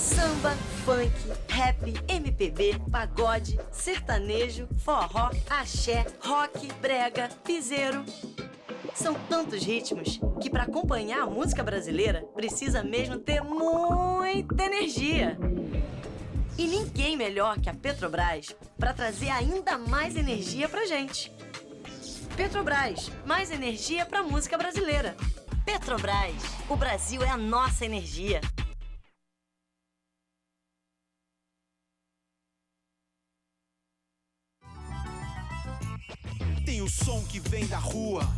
Samba, funk, rap, MPB, pagode, sertanejo, forró, axé, rock, brega, piseiro. São tantos ritmos que para acompanhar a música brasileira precisa mesmo ter muita energia. E ninguém melhor que a Petrobras para trazer ainda mais energia pra gente. Petrobras, mais energia pra música brasileira. Petrobras, o Brasil é a nossa energia. Tem o som que vem da rua,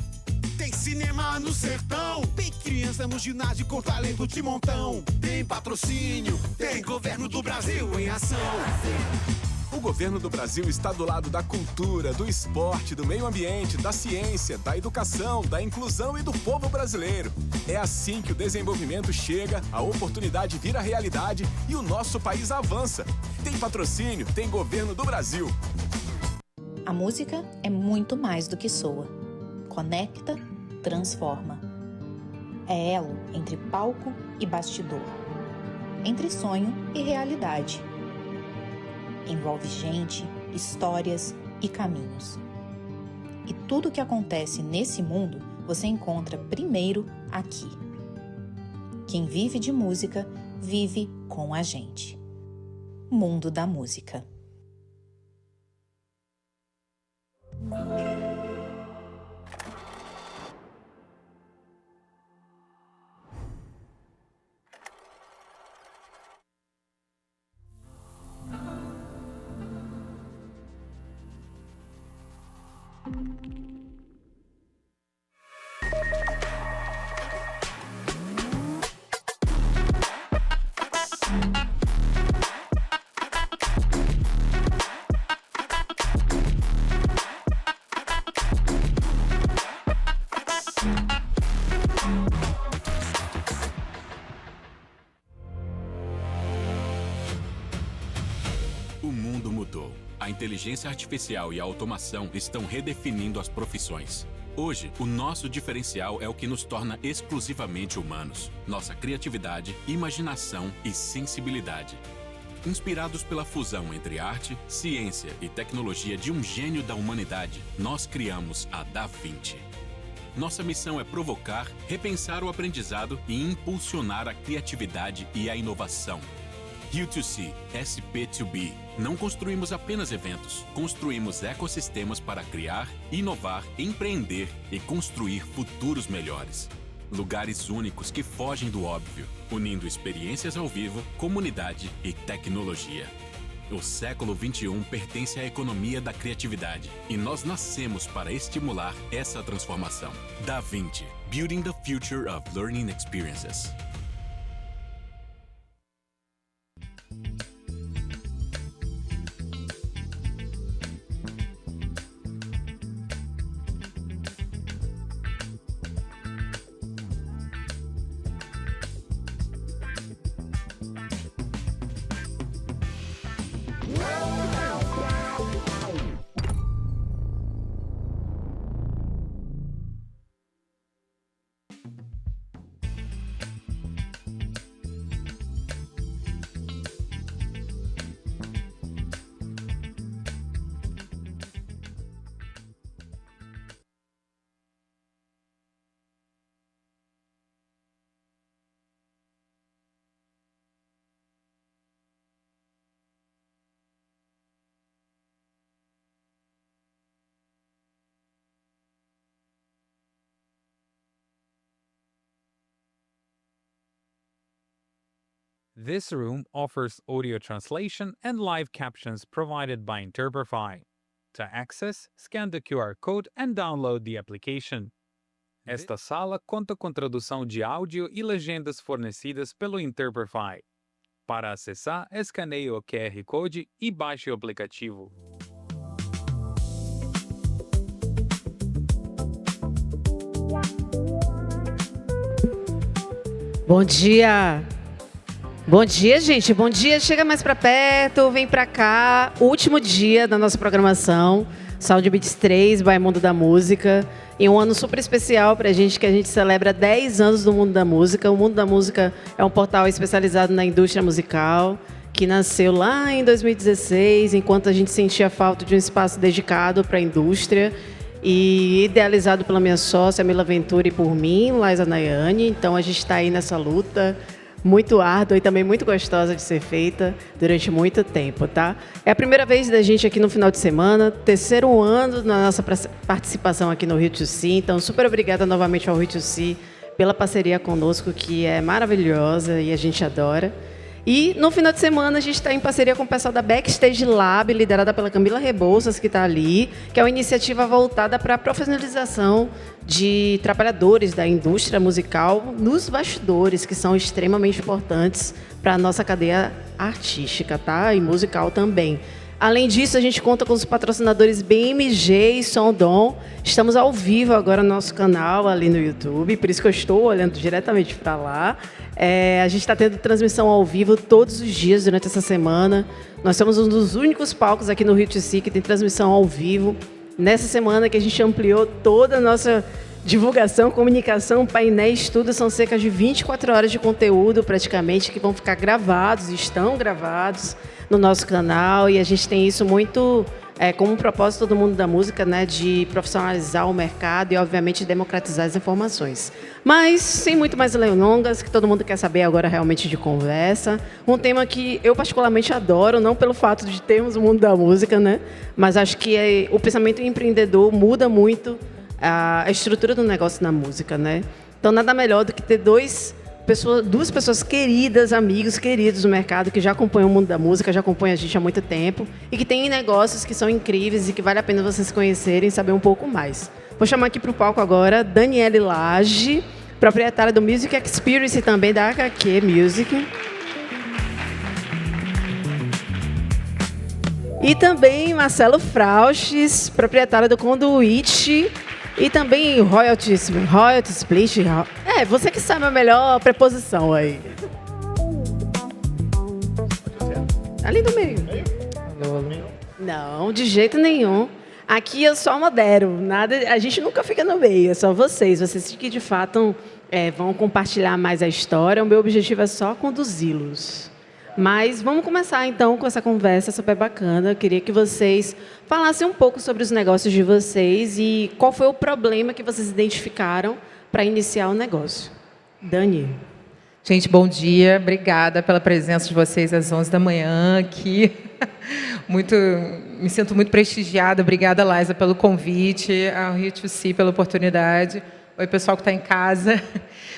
tem cinema no sertão, tem criança no ginásio com talento de montão, tem patrocínio, tem governo do Brasil em ação. O governo do Brasil está do lado da cultura, do esporte, do meio ambiente, da ciência, da educação, da inclusão e do povo brasileiro. É assim que o desenvolvimento chega, a oportunidade vira realidade e o nosso país avança. Tem patrocínio, tem governo do Brasil. A música é muito mais do que soa. Conecta, transforma. É elo entre palco e bastidor. Entre sonho e realidade. Envolve gente, histórias e caminhos. E tudo o que acontece nesse mundo você encontra primeiro aqui. Quem vive de música, vive com a gente. Mundo da Música. O mundo mudou. A inteligência artificial e a automação estão redefinindo as profissões. Hoje, o nosso diferencial é o que nos torna exclusivamente humanos. Nossa criatividade, imaginação e sensibilidade. Inspirados pela fusão entre arte, ciência e tecnologia de um gênio da humanidade, nós criamos a Da Vinci. Nossa missão é provocar, repensar o aprendizado e impulsionar a criatividade e a inovação. U2C, SP2B. Não construímos apenas eventos, construímos ecossistemas para criar, inovar, empreender e construir futuros melhores. Lugares únicos que fogem do óbvio, unindo experiências ao vivo, comunidade e tecnologia. O século XXI pertence à economia da criatividade e nós nascemos para estimular essa transformação. Da Vinci, Building the Future of Learning Experiences. This room offers audio translation and live captions provided by Interprefy. To access, scan the QR code and download the application. Esta sala conta com tradução de áudio e legendas fornecidas pelo Interprefy. Para acessar, escaneie o QR Code e baixe o aplicativo. Bom dia! Bom dia, gente. Bom dia. Chega mais para perto, vem para cá. Último dia da nossa programação Sound Beats 3, by Mundo da Música. E um ano super especial para a gente, que a gente celebra 10 anos do Mundo da Música. O Mundo da Música é um portal especializado na indústria musical, que nasceu lá em 2016, enquanto a gente sentia falta de um espaço dedicado para a indústria, e idealizado pela minha sócia, Mila Ventura, e por mim, Laisa Nayane. Então, a gente está aí nessa luta muito árdua e também muito gostosa de ser feita durante muito tempo, tá? É a primeira vez da gente aqui no final de semana, terceiro ano na nossa participação aqui no Rio2C, então super obrigada novamente ao Rio2C pela parceria conosco, que é maravilhosa e a gente adora. E no final de semana a gente está em parceria com o pessoal da Backstage Lab, liderada pela Camila Rebouças, que está ali, que é uma iniciativa voltada para a profissionalização de trabalhadores da indústria musical nos bastidores, que são extremamente importantes para a nossa cadeia artística, tá? E musical também. Além disso, a gente conta com os patrocinadores BMG e Sondom. Estamos ao vivo agora no nosso canal ali no YouTube, por isso que eu estou olhando diretamente para lá. A gente está tendo transmissão ao vivo todos os dias durante essa semana. Nós somos um dos únicos palcos aqui no Rio2C que tem transmissão ao vivo. Nessa semana que a gente ampliou toda a nossa divulgação, comunicação, painéis, tudo, são cerca de 24 horas de conteúdo praticamente que vão ficar gravados, estão gravados no nosso canal, e a gente tem isso muito como um propósito do Mundo da Música, né, de profissionalizar o mercado e, obviamente, democratizar as informações. Mas, sem muito mais delongas, que todo mundo quer saber agora realmente de conversa, um tema que eu particularmente adoro, não pelo fato de termos o Mundo da Música, né, mas acho que o pensamento empreendedor muda muito a estrutura do negócio na música, né? Então, nada melhor do que ter duas pessoas queridas, amigos queridos do mercado, que já acompanham o Mundo da Música, já acompanham a gente há muito tempo e que têm negócios que são incríveis e que vale a pena vocês conhecerem e saber um pouco mais. Vou chamar aqui para o palco agora Daniele Lage, proprietária do Music Experience e também da HQ Music. E também Marcelo Frauches, proprietário do Conduit e também Royalty Split. Você que sabe a melhor preposição aí. Ali no meio. Não, de jeito nenhum. Aqui eu só modero. A gente nunca fica no meio, é só vocês. Vocês que, de fato, vão compartilhar mais a história. O meu objetivo é só conduzi-los. Mas vamos começar, então, com essa conversa super bacana. Eu queria que vocês falassem um pouco sobre os negócios de vocês e qual foi o problema que vocês identificaram para iniciar o negócio. Dani. Gente, bom dia. Obrigada pela presença de vocês às 11 da manhã aqui. Me sinto muito prestigiada. Obrigada, Laisa, pelo convite, ao Rio2C pela oportunidade. Oi, pessoal que está em casa.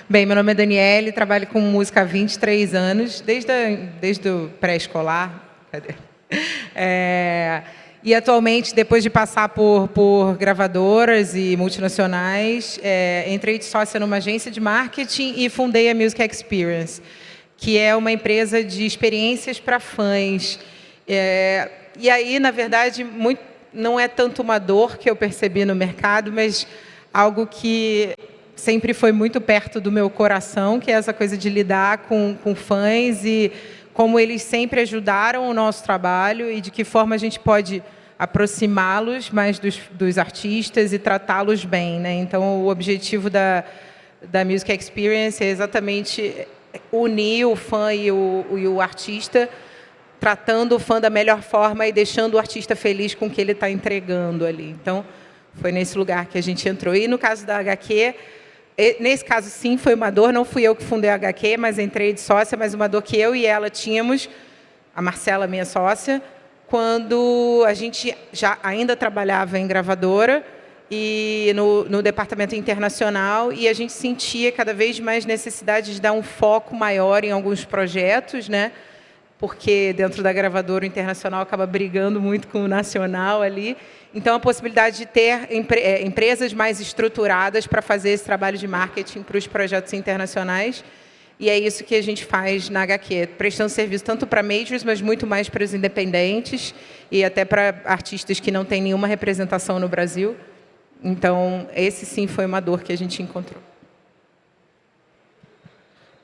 Bem, meu nome é Daniele, trabalho com música há 23 anos, desde o pré-escolar. E, atualmente, depois de passar por gravadoras e multinacionais, entrei de sócia numa agência de marketing e fundei a Music Experience, que é uma empresa de experiências para fãs. E aí, na verdade, não é tanto uma dor que eu percebi no mercado, mas algo que sempre foi muito perto do meu coração, que é essa coisa de lidar com fãs e como eles sempre ajudaram o nosso trabalho e de que forma a gente pode aproximá-los mais dos artistas e tratá-los bem, né? Então, o objetivo da Music Experience é exatamente unir o fã e o artista, tratando o fã da melhor forma e deixando o artista feliz com o que ele está entregando ali. Então, foi nesse lugar que a gente entrou. E no caso da HQ, nesse caso, sim, foi uma dor. Não fui eu que fundei a HQ, mas entrei de sócia, mas uma dor que eu e ela tínhamos, a Marcela, minha sócia, quando a gente ainda trabalhava em gravadora e no departamento internacional, e a gente sentia cada vez mais necessidade de dar um foco maior em alguns projetos, né? Porque dentro da gravadora o internacional acaba brigando muito com o nacional ali. Então, a possibilidade de ter empresas mais estruturadas para fazer esse trabalho de marketing para os projetos internacionais. E é isso que a gente faz na HQ, prestando serviço tanto para majors, mas muito mais para os independentes e até para artistas que não têm nenhuma representação no Brasil. Então, esse sim foi uma dor que a gente encontrou.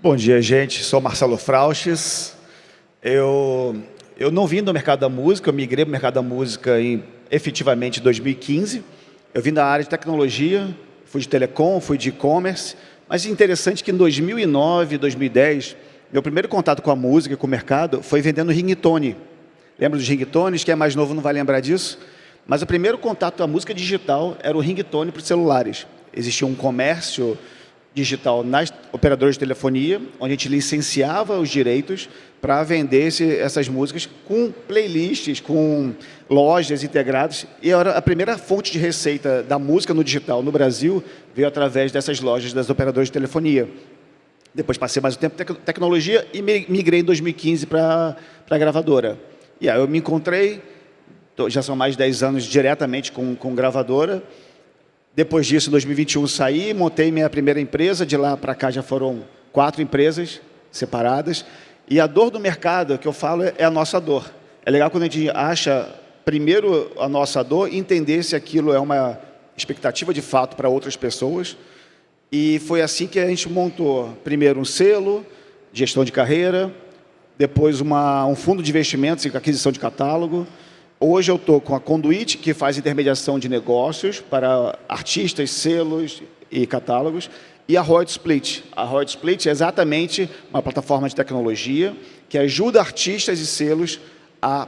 Bom dia, gente. Sou Marcelo Frauches. Eu não vim do mercado da música, eu migrei para o mercado da música em efetivamente em 2015. Eu vim da área de tecnologia, fui de telecom, fui de e-commerce, mas é interessante que em 2009, 2010, meu primeiro contato com a música, com o mercado, foi vendendo ringtone. Lembra dos ringtones? Quem é mais novo não vai lembrar disso. Mas o primeiro contato com a música digital era o ringtone para os celulares. Existia um comércio digital nas operadoras de telefonia, onde a gente licenciava os direitos para vender essas músicas com playlists, com lojas integradas. E a primeira fonte de receita da música no digital no Brasil veio através dessas lojas das operadoras de telefonia. Depois passei mais um tempo em tecnologia e migrei em 2015 para a gravadora. E aí eu me encontrei, já são mais de 10 anos diretamente com gravadora. Depois disso, em 2021, saí, montei minha primeira empresa. De lá para cá já foram 4 empresas separadas. E a dor do mercado, que eu falo, é a nossa dor. É legal quando a gente acha, primeiro, a nossa dor e entender se aquilo é uma expectativa de fato para outras pessoas. E foi assim que a gente montou, primeiro, um selo, gestão de carreira, depois um fundo de investimentos e aquisição de catálogo. Hoje eu estou com a Conduit, que faz intermediação de negócios para artistas, selos e catálogos, e a Royalty Split. A Royalty Split é exatamente uma plataforma de tecnologia que ajuda artistas e selos a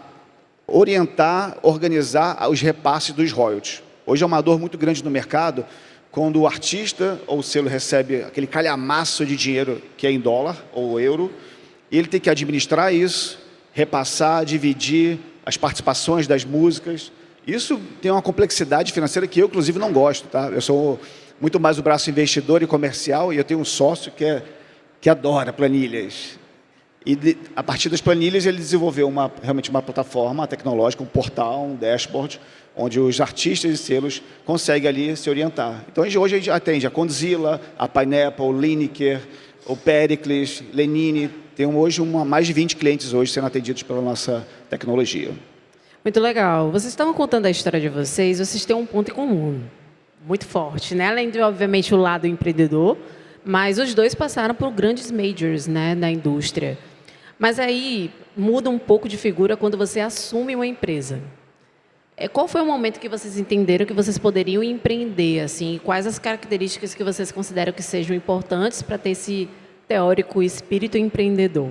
orientar, organizar os repasses dos royalties. Hoje é uma dor muito grande no mercado, quando o artista ou o selo recebe aquele calhamaço de dinheiro que é em dólar ou euro, e ele tem que administrar isso, repassar, dividir as participações das músicas. Isso tem uma complexidade financeira que eu, inclusive, não gosto. Tá? Eu sou muito mais o braço investidor e comercial, e eu tenho um sócio que adora planilhas. E a partir das planilhas ele desenvolveu realmente uma plataforma tecnológica, um portal, um dashboard, onde os artistas e selos conseguem ali se orientar. Então hoje a gente atende a Condzilla, a Pineapple, Lineker, o Pericles, Lenine. Tem hoje mais de 20 clientes hoje sendo atendidos pela nossa tecnologia. Muito legal. Vocês estavam contando a história de vocês têm um ponto em comum, muito forte, né? Além de, obviamente, o lado empreendedor, mas os dois passaram por grandes majors, né, na indústria. Mas aí muda um pouco de figura quando você assume uma empresa. Qual foi o momento que vocês entenderam que vocês poderiam empreender? Assim, quais as características que vocês consideram que sejam importantes para ter esse teórico espírito empreendedor?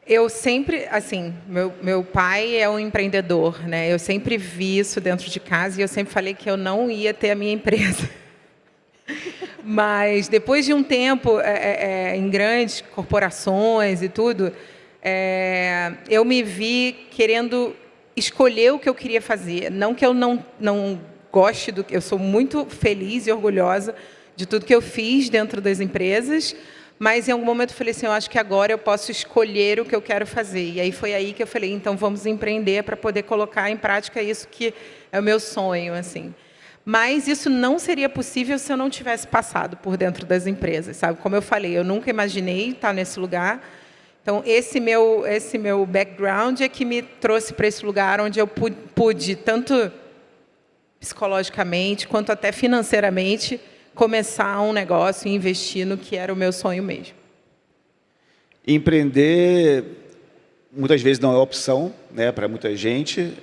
Eu sempre, assim, meu pai é um empreendedor, né? Eu sempre vi isso dentro de casa e eu sempre falei que eu não ia ter a minha empresa. Mas depois de um tempo em grandes corporações e tudo, eu me vi querendo escolher o que eu queria fazer. Não que eu não goste do que... Eu sou muito feliz e orgulhosa de tudo que eu fiz dentro das empresas, mas em algum momento eu falei assim, eu acho que agora eu posso escolher o que eu quero fazer. E aí foi aí que eu falei, então vamos empreender para poder colocar em prática isso que é o meu sonho, assim. Mas isso não seria possível se eu não tivesse passado por dentro das empresas, sabe? Como eu falei, eu nunca imaginei estar nesse lugar. Então, esse meu background é que me trouxe para esse lugar onde eu pude, tanto psicologicamente quanto até financeiramente, começar um negócio e investir no que era o meu sonho mesmo. Empreender, muitas vezes, não é opção, né, para muita gente,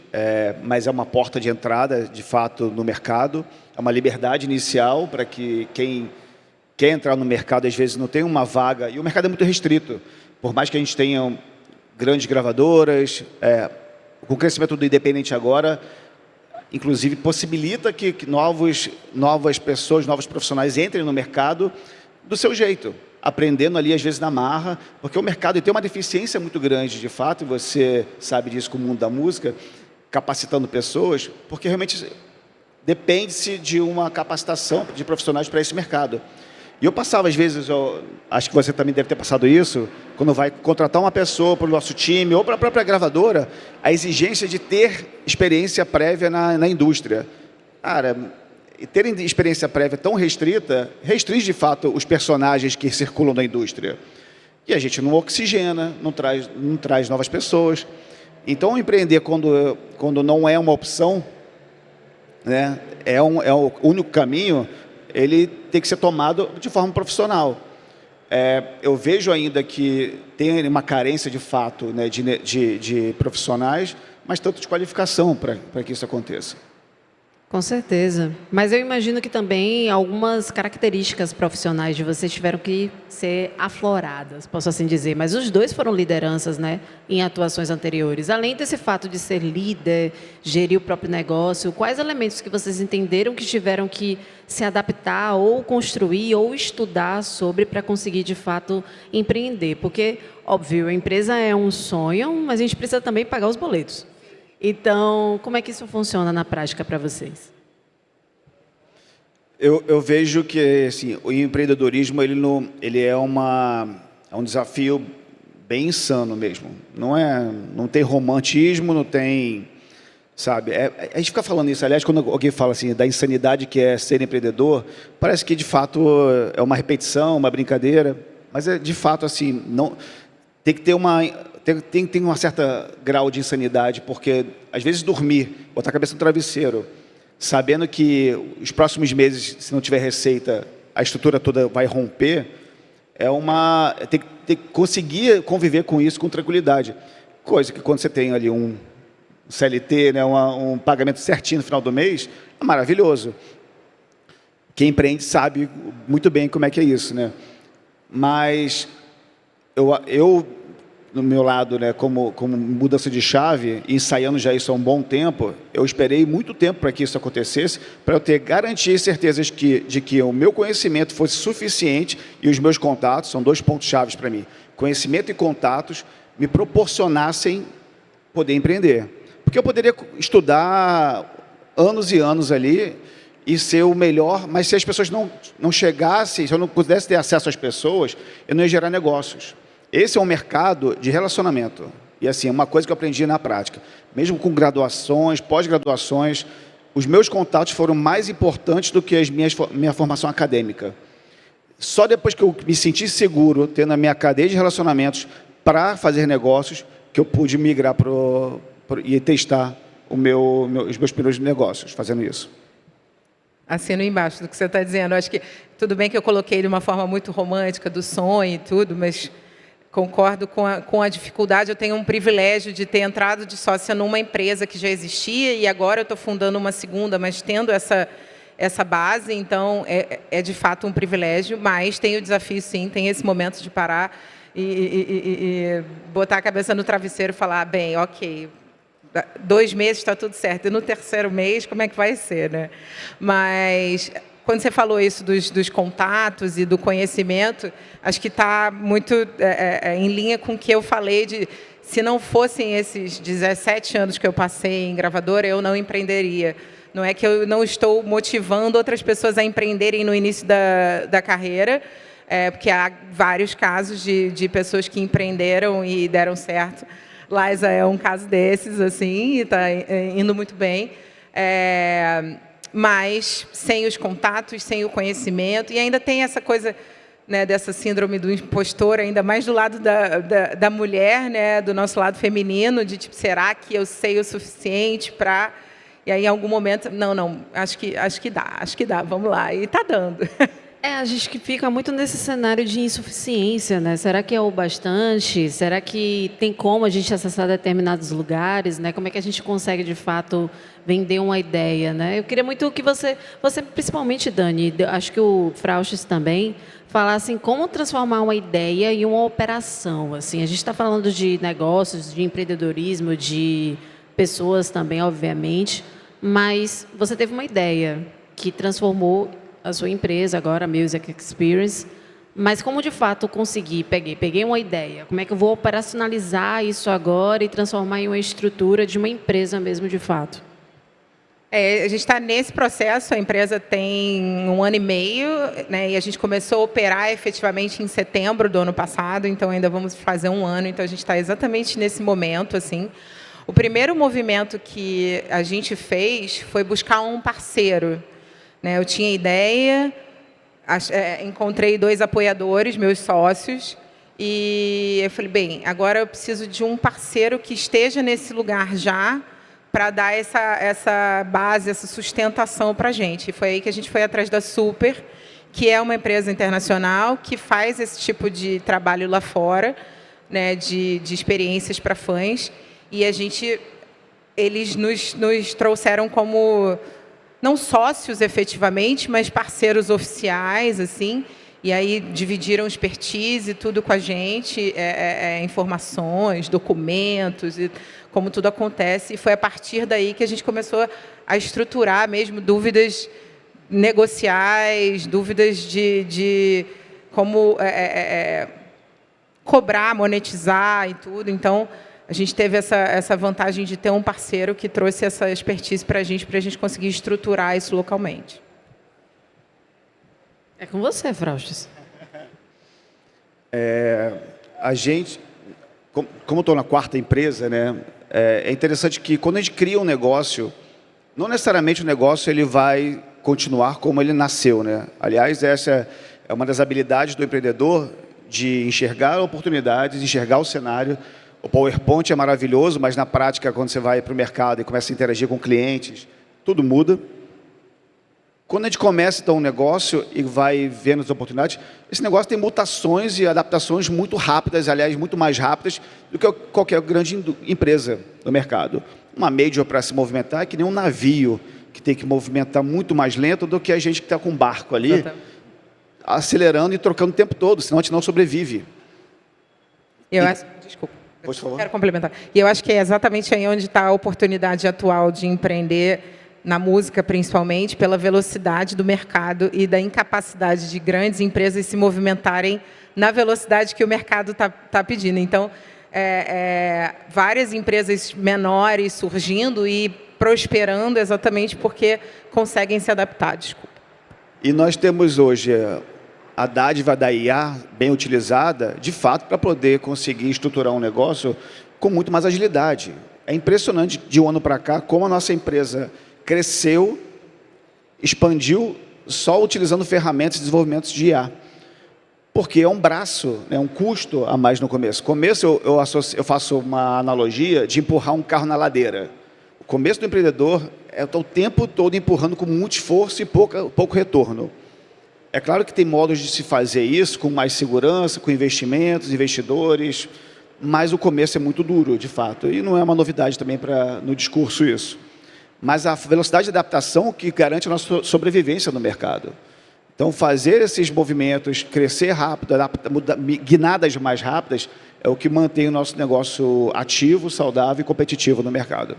mas é uma porta de entrada, de fato, no mercado. É uma liberdade inicial para que quem quer entrar no mercado, às vezes, não tem uma vaga. E o mercado é muito restrito. Por mais que a gente tenha grandes gravadoras, com o crescimento do independente agora, inclusive, possibilita que novas pessoas, novos profissionais entrem no mercado do seu jeito, aprendendo ali, às vezes, na marra, porque o mercado tem uma deficiência muito grande, de fato, e você sabe disso com o mundo da música, capacitando pessoas, porque realmente depende-se de uma capacitação de profissionais para esse mercado. E eu passava, às vezes, acho que você também deve ter passado isso, quando vai contratar uma pessoa para o nosso time ou para a própria gravadora, a exigência de ter experiência prévia na indústria. Cara, ter experiência prévia tão restrita, restringe, de fato, os personagens que circulam na indústria. E a gente não oxigena, não traz novas pessoas. Então, empreender quando não é uma opção, né, é o único caminho, ele tem que ser tomado de forma profissional. Eu vejo ainda que tem uma carência, de fato, né, de profissionais, mas tanto de qualificação para que isso aconteça. Com certeza. Mas eu imagino que também algumas características profissionais de vocês tiveram que ser afloradas, posso assim dizer. Mas os dois foram lideranças, né, em atuações anteriores. Além desse fato de ser líder, gerir o próprio negócio, quais elementos que vocês entenderam que tiveram que se adaptar ou construir ou estudar sobre para conseguir, de fato, empreender? Porque, óbvio, a empresa é um sonho, mas a gente precisa também pagar os boletos. Então, como é que isso funciona na prática para vocês? Eu vejo que assim, o empreendedorismo ele é um desafio bem insano mesmo. Não tem romantismo, não tem, sabe? A gente fica falando isso. Aliás, quando alguém fala assim da insanidade que é ser empreendedor, parece que de fato é uma repetição, uma brincadeira. Mas é de fato assim, não tem que ter tem um certo grau de insanidade, porque, às vezes, dormir, botar a cabeça no travesseiro, sabendo que os próximos meses, se não tiver receita, a estrutura toda vai romper, tem que conseguir conviver com isso com tranquilidade. Coisa que, quando você tem ali um CLT, né, um pagamento certinho no final do mês, é maravilhoso. Quem empreende sabe muito bem como é que é isso, né? Mas eu no meu lado, né, como mudança de chave, ensaiando já isso há um bom tempo, eu esperei muito tempo para que isso acontecesse, para eu ter garantias e certezas de que o meu conhecimento fosse suficiente e os meus contatos, são 2 pontos chaves para mim, conhecimento e contatos, me proporcionassem poder empreender. Porque eu poderia estudar anos e anos ali e ser o melhor, mas se as pessoas não chegassem, se eu não pudesse ter acesso às pessoas, eu não ia gerar negócios. Esse é um mercado de relacionamento. E, assim, é uma coisa que eu aprendi na prática. Mesmo com graduações, pós-graduações, os meus contatos foram mais importantes do que minha formação acadêmica. Só depois que eu me senti seguro, tendo a minha cadeia de relacionamentos para fazer negócios, que eu pude migrar e testar os meus primeiros negócios, fazendo isso. Assino embaixo do que você está dizendo. Eu acho que, tudo bem que eu coloquei de uma forma muito romântica, do sonho e tudo, mas concordo com a dificuldade. Eu tenho um privilégio de ter entrado de sócia numa empresa que já existia e agora eu estou fundando uma segunda, mas tendo essa base, então é de fato um privilégio, mas tem o desafio, sim, tem esse momento de parar e botar a cabeça no travesseiro e falar, bem, ok, 2 meses está tudo certo, e no 3º mês como é que vai ser, né? Mas quando você falou isso dos contatos e do conhecimento, acho que está muito em linha com o que eu falei de, se não fossem esses 17 anos que eu passei em gravadora, eu não empreenderia. Não é que eu não estou motivando outras pessoas a empreenderem no início da carreira, porque há vários casos de pessoas que empreenderam e deram certo. Liza é um caso desses, assim, e está indo muito bem. Mas sem os contatos, sem o conhecimento, e ainda tem essa coisa, né, dessa síndrome do impostor, ainda mais do lado da mulher, né, do nosso lado feminino, de tipo, será que eu sei o suficiente para... E aí, em algum momento, não, acho que dá, vamos lá, e está dando. A gente que fica muito nesse cenário de insuficiência, né? Será que é o bastante? Será que tem como a gente acessar determinados lugares, né? Como é que a gente consegue, de fato, vender uma ideia, né? Eu queria muito que você principalmente, Dani, acho que o Frausches também, falassem como transformar uma ideia em uma operação. Assim, a gente está falando de negócios, de empreendedorismo, de pessoas também, obviamente, mas você teve uma ideia que transformou a sua empresa agora, a Music Experience, mas como de fato conseguir, peguei uma ideia, como é que eu vou operacionalizar isso agora e transformar em uma estrutura de uma empresa mesmo de fato? A gente está nesse processo, a empresa tem 1 ano e meio, né, e a gente começou a operar efetivamente em setembro do ano passado, então ainda vamos fazer 1 ano, então a gente está exatamente nesse momento, assim. O primeiro movimento que a gente fez foi buscar um parceiro. Eu tinha ideia, encontrei 2 apoiadores, meus sócios, e eu falei, bem, agora eu preciso de um parceiro que esteja nesse lugar já para dar essa base, essa sustentação para a gente. E foi aí que a gente foi atrás da Super, que é uma empresa internacional que faz esse tipo de trabalho lá fora, né, de experiências para fãs, e a gente eles nos trouxeram como, não sócios efetivamente, mas parceiros oficiais, assim, e aí dividiram expertise e tudo com a gente, informações, documentos, e como tudo acontece. E foi a partir daí que a gente começou a estruturar mesmo dúvidas negociais, dúvidas de como cobrar, monetizar e tudo. Então, a gente teve essa vantagem de ter um parceiro que trouxe essa expertise para a gente conseguir estruturar isso localmente. É com você, Fraustes. A gente, como eu estou na quarta empresa, né, é interessante que quando a gente cria um negócio, não necessariamente o negócio ele vai continuar como ele nasceu, né? Aliás, essa é uma das habilidades do empreendedor, de enxergar oportunidades, enxergar o cenário. O PowerPoint é maravilhoso, mas na prática, quando você vai para o mercado e começa a interagir com clientes, tudo muda. Quando a gente começa, então, um negócio e vai vendo as oportunidades, esse negócio tem mutações e adaptações muito rápidas, aliás, muito mais rápidas do que qualquer grande empresa do mercado. Uma major para se movimentar é que nem um navio, que tem que movimentar muito mais lento do que a gente que está com um barco ali, acelerando e trocando o tempo todo, senão a gente não sobrevive. Desculpa. Por favor. Quero complementar. E eu acho que é exatamente aí onde está a oportunidade atual de empreender, na música principalmente, pela velocidade do mercado e da incapacidade de grandes empresas se movimentarem na velocidade que o mercado está pedindo. Então, várias empresas menores surgindo e prosperando exatamente porque conseguem se adaptar. Desculpa. E nós temos hoje a dádiva da IA bem utilizada, de fato, para poder conseguir estruturar um negócio com muito mais agilidade. É impressionante, de um ano para cá, como a nossa empresa cresceu, expandiu, só utilizando ferramentas de desenvolvimento de IA. Porque é um braço, é um custo a mais no começo. No começo, eu faço uma analogia de empurrar um carro na ladeira. O começo do empreendedor é o tempo todo empurrando com muito esforço e pouco retorno. É claro que tem modos de se fazer isso com mais segurança, com investimentos, investidores, mas o começo é muito duro, de fato. E não é uma novidade também no discurso isso. Mas a velocidade de adaptação que garante a nossa sobrevivência no mercado. Então, fazer esses movimentos, crescer rápido, guinadas mais rápidas, é o que mantém o nosso negócio ativo, saudável e competitivo no mercado.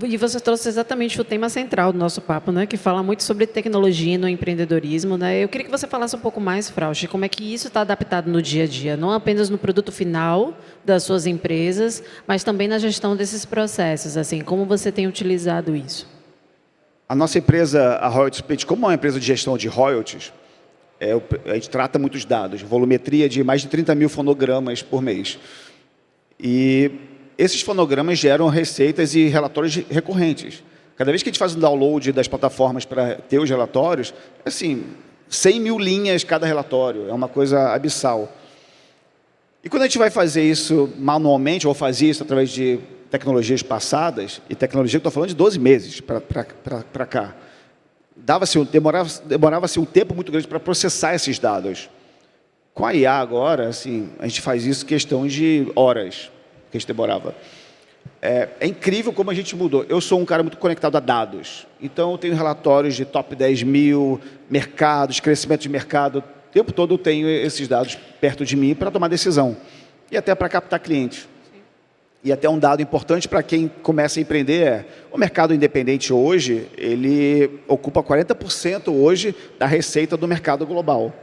E você trouxe exatamente o tema central do nosso papo, né, que fala muito sobre tecnologia no empreendedorismo, né? Eu queria que você falasse um pouco mais, Fraustes, como é que isso está adaptado no dia a dia, não apenas no produto final das suas empresas, mas também na gestão desses processos, assim, como você tem utilizado isso? A nossa empresa, a Royalty Split, como é uma empresa de gestão de royalties, a gente trata muitos dados, volumetria de mais de 30 mil fonogramas por mês. E esses fonogramas geram receitas e relatórios recorrentes. Cada vez que a gente faz um download das plataformas para ter os relatórios, assim, 100 mil linhas cada relatório, é uma coisa abissal. E quando a gente vai fazer isso manualmente, ou fazia isso através de tecnologias passadas, e tecnologia que eu estou falando de 12 meses para cá, demorava-se um tempo muito grande para processar esses dados. Com a IA agora, assim, a gente faz isso em questão de horas, que a gente demorava. É incrível como a gente mudou. Eu sou um cara muito conectado a dados. Então, eu tenho relatórios de top 10 mil, mercados, crescimento de mercado. O tempo todo eu tenho esses dados perto de mim para tomar decisão. E até para captar clientes. Sim. E até um dado importante para quem começa a empreender o mercado independente hoje, ele ocupa 40% hoje da receita do mercado global.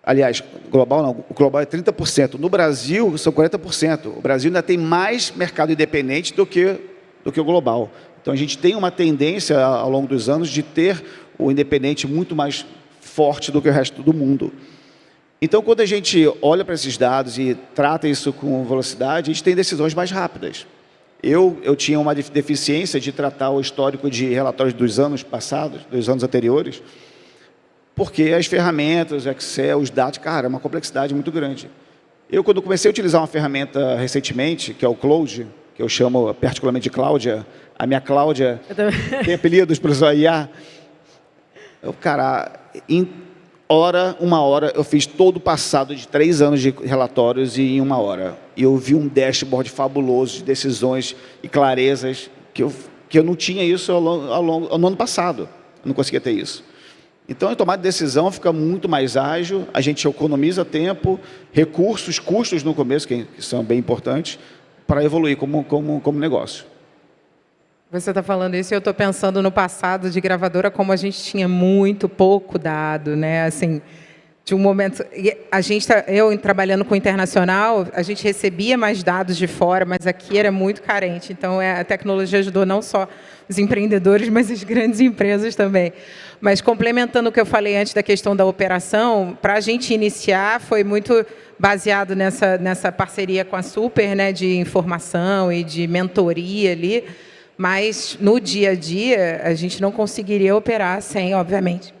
Aliás, global não, o global é 30%. No Brasil, são 40%. O Brasil ainda tem mais mercado independente do que o global. Então, a gente tem uma tendência, ao longo dos anos, de ter o independente muito mais forte do que o resto do mundo. Então, quando a gente olha para esses dados e trata isso com velocidade, a gente tem decisões mais rápidas. Eu tinha uma deficiência de tratar o histórico de relatórios dos anos passados, dos anos anteriores, porque as ferramentas, o Excel, os dados, cara, é uma complexidade muito grande. Eu, quando comecei a utilizar uma ferramenta recentemente, que é o Cloud, que eu chamo particularmente de Cláudia, a minha Cláudia tem apelidos para usar IA. Cara, em uma hora, eu fiz todo o passado de 3 anos de relatórios em 1 hora. E eu vi um dashboard fabuloso de decisões e clarezas que eu não tinha isso no ano passado. Eu não conseguia ter isso. Então, a tomada de decisão fica muito mais ágil, a gente economiza tempo, recursos, custos no começo, que são bem importantes, para evoluir como negócio. Você está falando isso e eu estou pensando no passado de gravadora, como a gente tinha muito pouco dado, né? Assim, de um momento, eu trabalhando com internacional, a gente recebia mais dados de fora, mas aqui era muito carente. Então, a tecnologia ajudou não só os empreendedores, mas as grandes empresas também. Mas complementando o que eu falei antes da questão da operação, para a gente iniciar foi muito baseado nessa parceria com a Super, né, de informação e de mentoria ali. Mas no dia a dia a gente não conseguiria operar sem, obviamente,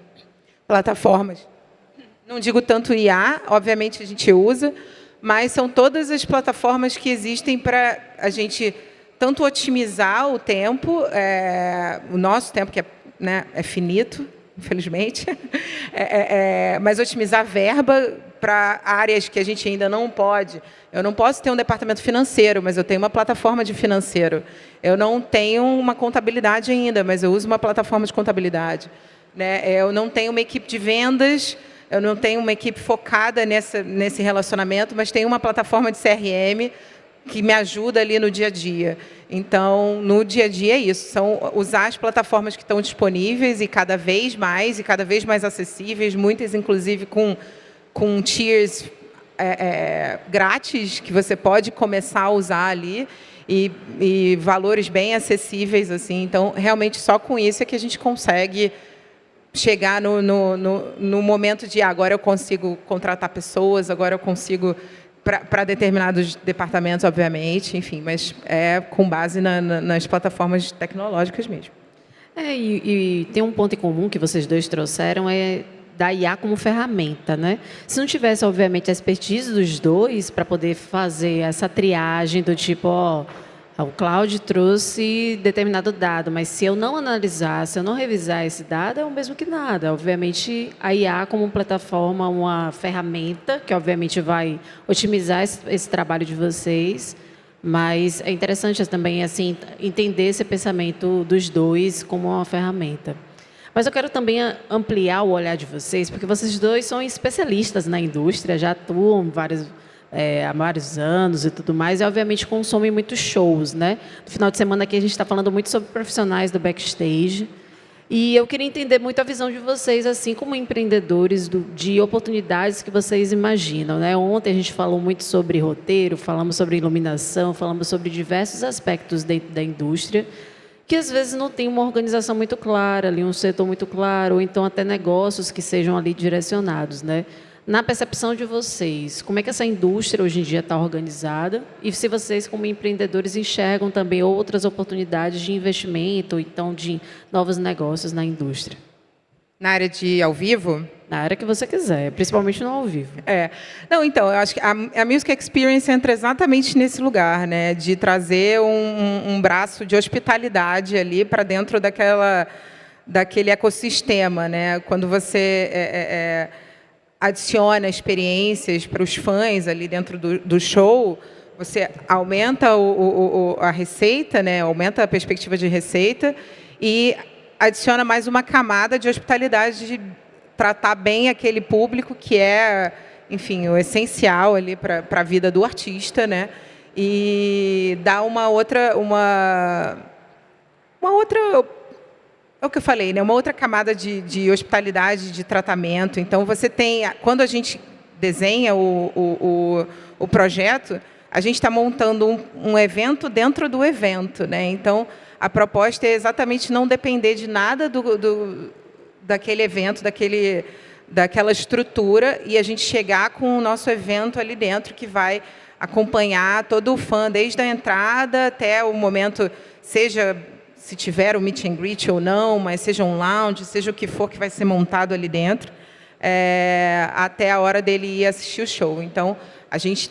plataformas. Não digo tanto IA, obviamente a gente usa, mas são todas as plataformas que existem para a gente tanto otimizar o tempo, o nosso tempo, que é finito, infelizmente, mas otimizar a verba para áreas que a gente ainda não pode. Eu não posso ter um departamento financeiro, mas eu tenho uma plataforma de financeiro. Eu não tenho uma contabilidade ainda, mas eu uso uma plataforma de contabilidade. Né? Eu não tenho uma equipe de vendas, eu não tenho uma equipe focada nesse relacionamento, mas tenho uma plataforma de CRM que me ajuda ali no dia a dia. Então, no dia a dia é isso, são usar as plataformas que estão disponíveis e cada vez mais acessíveis, muitas inclusive com tiers grátis que você pode começar a usar ali e valores bem acessíveis, assim. Então, realmente, só com isso é que a gente consegue chegar no momento de agora eu consigo contratar pessoas, agora eu consigo para determinados departamentos, obviamente, enfim, mas com base nas plataformas tecnológicas mesmo. E tem um ponto em comum que vocês dois trouxeram, da IA como ferramenta, né? Se não tivesse, obviamente, a expertise dos dois para poder fazer essa triagem do tipo, o Cláudio trouxe determinado dado, mas se eu não analisar, se eu não revisar esse dado, é o mesmo que nada. Obviamente, a IA como plataforma, uma ferramenta que, obviamente, vai otimizar esse trabalho de vocês, mas é interessante também assim, entender esse pensamento dos dois como uma ferramenta. Mas eu quero também ampliar o olhar de vocês, porque vocês dois são especialistas na indústria, já atuam há vários anos e tudo mais, e obviamente consomem muitos shows, né? No final de semana aqui a gente está falando muito sobre profissionais do backstage, e eu queria entender muito a visão de vocês, assim como empreendedores, de oportunidades que vocês imaginam, né? Ontem a gente falou muito sobre roteiro, falamos sobre iluminação, falamos sobre diversos aspectos dentro da indústria, que às vezes não tem uma organização muito clara, ali, um setor muito claro, ou então até negócios que sejam ali direcionados, né? Na percepção de vocês, como é que essa indústria hoje em dia está organizada? E se vocês, como empreendedores, enxergam também outras oportunidades de investimento, ou então de novos negócios na indústria? Na área de ao vivo? Na área que você quiser, principalmente no ao vivo. Não, então, eu acho que a Music Experience entra exatamente nesse lugar, né? De trazer um braço de hospitalidade ali para dentro daquele ecossistema, né? Quando você adiciona experiências para os fãs ali dentro do show, você aumenta a receita, né? Aumenta a perspectiva de receita e adiciona mais uma camada de hospitalidade, de tratar bem aquele público que enfim, o essencial ali para a vida do artista, né? E dá uma outra é o que eu falei, né? Uma outra camada de hospitalidade, de tratamento. Então, você tem... Quando a gente desenha o projeto, a gente está montando um evento dentro do evento, né? Então, a proposta é exatamente não depender de nada daquele evento, daquela estrutura, e a gente chegar com o nosso evento ali dentro, que vai acompanhar todo o fã, desde a entrada até o momento, seja... se tiver o meet and greet ou não, mas seja um lounge, seja o que for que vai ser montado ali dentro, até a hora dele ir assistir o show. Então, a gente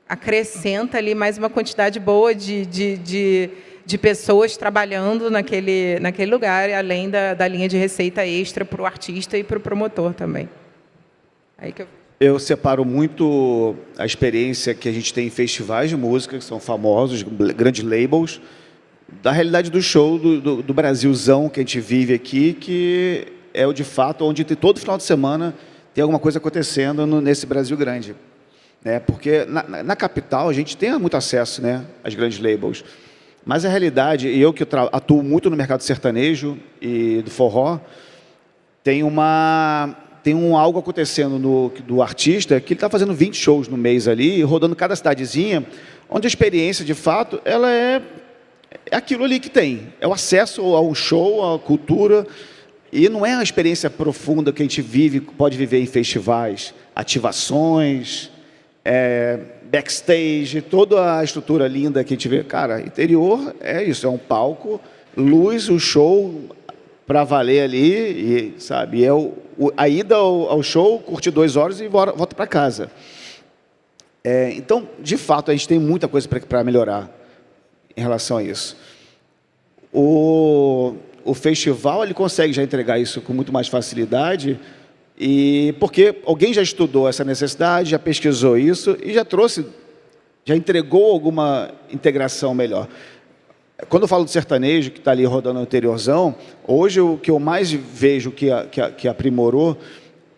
acrescenta ali mais uma quantidade boa de pessoas trabalhando naquele lugar, além da linha de receita extra para o artista e para o promotor também. Aí que Eu separo muito a experiência que a gente tem em festivais de música, que são famosos, grandes labels, da realidade do show do Brasilzão que a gente vive aqui, que é o de fato onde todo final de semana tem alguma coisa acontecendo nesse Brasil grande. Né? Porque na capital a gente tem muito acesso, né, às grandes labels. Mas a realidade, e eu que atuo muito no mercado sertanejo e do forró, tem algo acontecendo do artista que ele está fazendo 20 shows no mês ali, rodando cada cidadezinha, onde a experiência, de fato, ela é aquilo ali que tem. É o acesso ao show, à cultura, e não é a experiência profunda que a gente pode viver em festivais, ativações, backstage, toda a estrutura linda que a gente vê. Cara, interior é isso, é um palco, luz, o show para valer ali, e, sabe, a ida ao show, curtir 2 horas e volta para casa. Então, de fato, a gente tem muita coisa para melhorar em relação a isso. O festival ele consegue já entregar isso com muito mais facilidade, e porque alguém já estudou essa necessidade, já pesquisou isso e já entregou alguma integração melhor. Quando eu falo do sertanejo, que está ali rodando no interiorzão, hoje o que eu mais vejo que aprimorou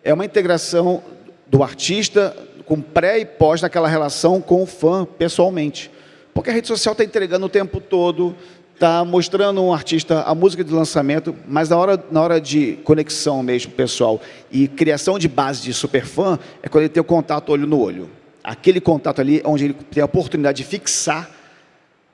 é uma integração do artista com pré e pós daquela relação com o fã pessoalmente. Porque a rede social está entregando o tempo todo, está mostrando um artista a música de lançamento, mas na hora de conexão mesmo pessoal e criação de base de superfã, é quando ele tem o contato olho no olho. Aquele contato ali onde ele tem a oportunidade de fixar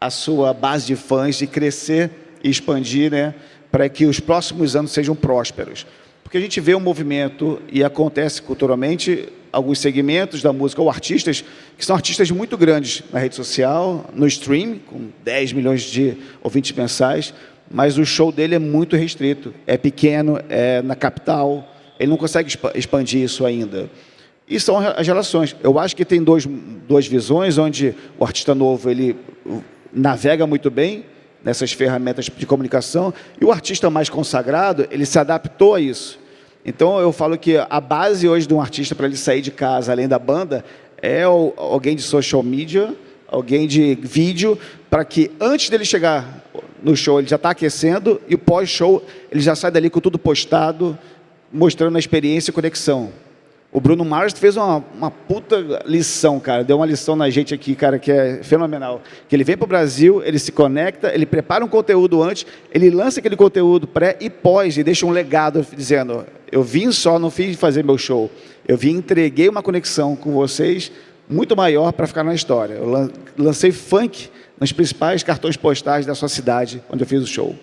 a sua base de fãs, de crescer e expandir, né, para que os próximos anos sejam prósperos. Porque a gente vê um movimento, e acontece culturalmente, alguns segmentos da música, ou artistas, que são artistas muito grandes na rede social, no stream, com 10 milhões de ouvintes mensais, mas o show dele é muito restrito, é pequeno, é na capital, ele não consegue expandir isso ainda. E são as relações. Eu acho que tem duas visões, onde o artista novo ele navega muito bem nessas ferramentas de comunicação, e o artista mais consagrado, ele se adaptou a isso. Então, eu falo que a base hoje de um artista para ele sair de casa, além da banda, é alguém de social media, alguém de vídeo, para que antes dele chegar no show, ele já está aquecendo, e o pós-show, ele já sai dali com tudo postado, mostrando a experiência e conexão. O Bruno Mars fez uma puta lição, cara. Deu uma lição na gente aqui, cara, que é fenomenal. Que ele vem para o Brasil, ele se conecta, ele prepara um conteúdo antes, ele lança aquele conteúdo pré e pós, e deixa um legado dizendo: eu vim só, não fiz fazer meu show. Eu vim, entreguei uma conexão com vocês muito maior para ficar na história. Eu lancei funk nos principais cartões postais da sua cidade, onde eu fiz o show.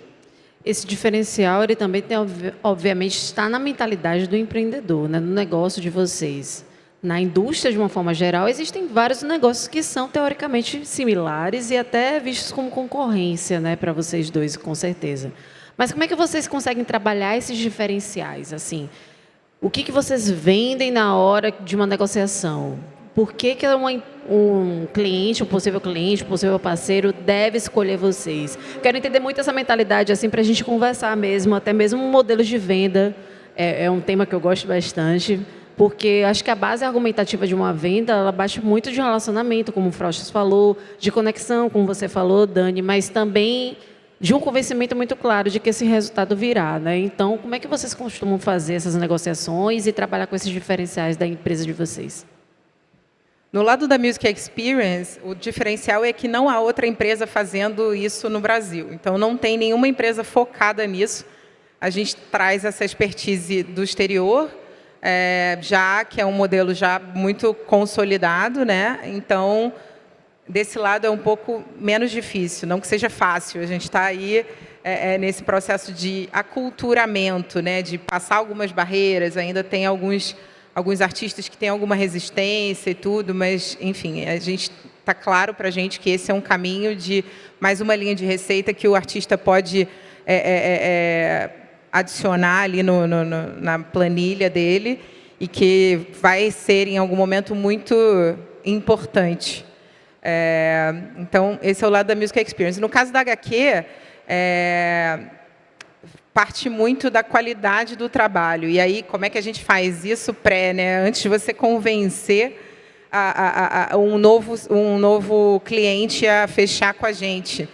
Esse diferencial, ele também tem, obviamente, está na mentalidade do empreendedor, né, no negócio de vocês. Na indústria, de uma forma geral, existem vários negócios que são, teoricamente, similares e até vistos como concorrência, né, para vocês dois, com certeza. Mas como é que vocês conseguem trabalhar esses diferenciais? Assim, o que vocês vendem na hora de uma negociação? Por que um cliente, um possível parceiro deve escolher vocês? Quero entender muito essa mentalidade assim para a gente conversar mesmo, até mesmo modelos de venda. É um tema que eu gosto bastante, porque acho que a base argumentativa de uma venda, ela bate muito de relacionamento, como o Frostes falou, de conexão, como você falou, Dani, mas também de um convencimento muito claro de que esse resultado virá, né? Então, como é que vocês costumam fazer essas negociações e trabalhar com esses diferenciais da empresa de vocês? No lado da Music Experience, o diferencial é que não há outra empresa fazendo isso no Brasil. Então, não tem nenhuma empresa focada nisso. A gente traz essa expertise do exterior, já que é um modelo já muito consolidado, né? Então, desse lado é um pouco menos difícil, não que seja fácil. A gente está aí nesse processo de aculturamento, né? De passar algumas barreiras, ainda tem alguns artistas que têm alguma resistência e tudo, mas, enfim, a gente está claro para a gente que esse é um caminho de mais uma linha de receita que o artista pode adicionar ali na planilha dele e que vai ser, em algum momento, muito importante. Então, esse é o lado da Music Experience. No caso da HQ, parte muito da qualidade do trabalho. E aí, como é que a gente faz isso né? Antes de você convencer um novo cliente a fechar com a gente.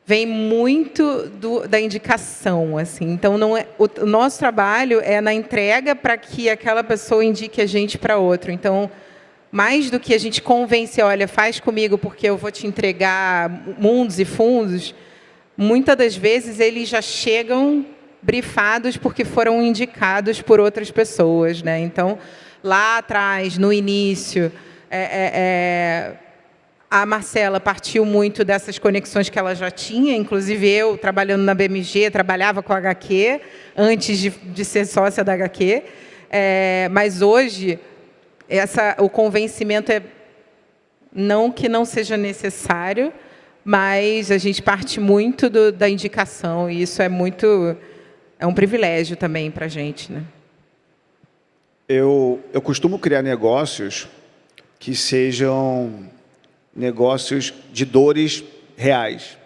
Vem muito da indicação, assim. Então, não é, o nosso trabalho é na entrega para que aquela pessoa indique a gente para outro. Então, mais do que a gente convencer, olha, faz comigo porque eu vou te entregar mundos e fundos, muitas das vezes eles já chegam brifados porque foram indicados por outras pessoas, né? Então, lá atrás, no início, a Marcela partiu muito dessas conexões que ela já tinha, inclusive eu, trabalhando na BMG, trabalhava com a HQ, antes de ser sócia da HQ, mas hoje o convencimento é não que não seja necessário, mas a gente parte muito da indicação, e isso é um privilégio também para a gente, né? Eu costumo criar negócios que sejam negócios de dores reais.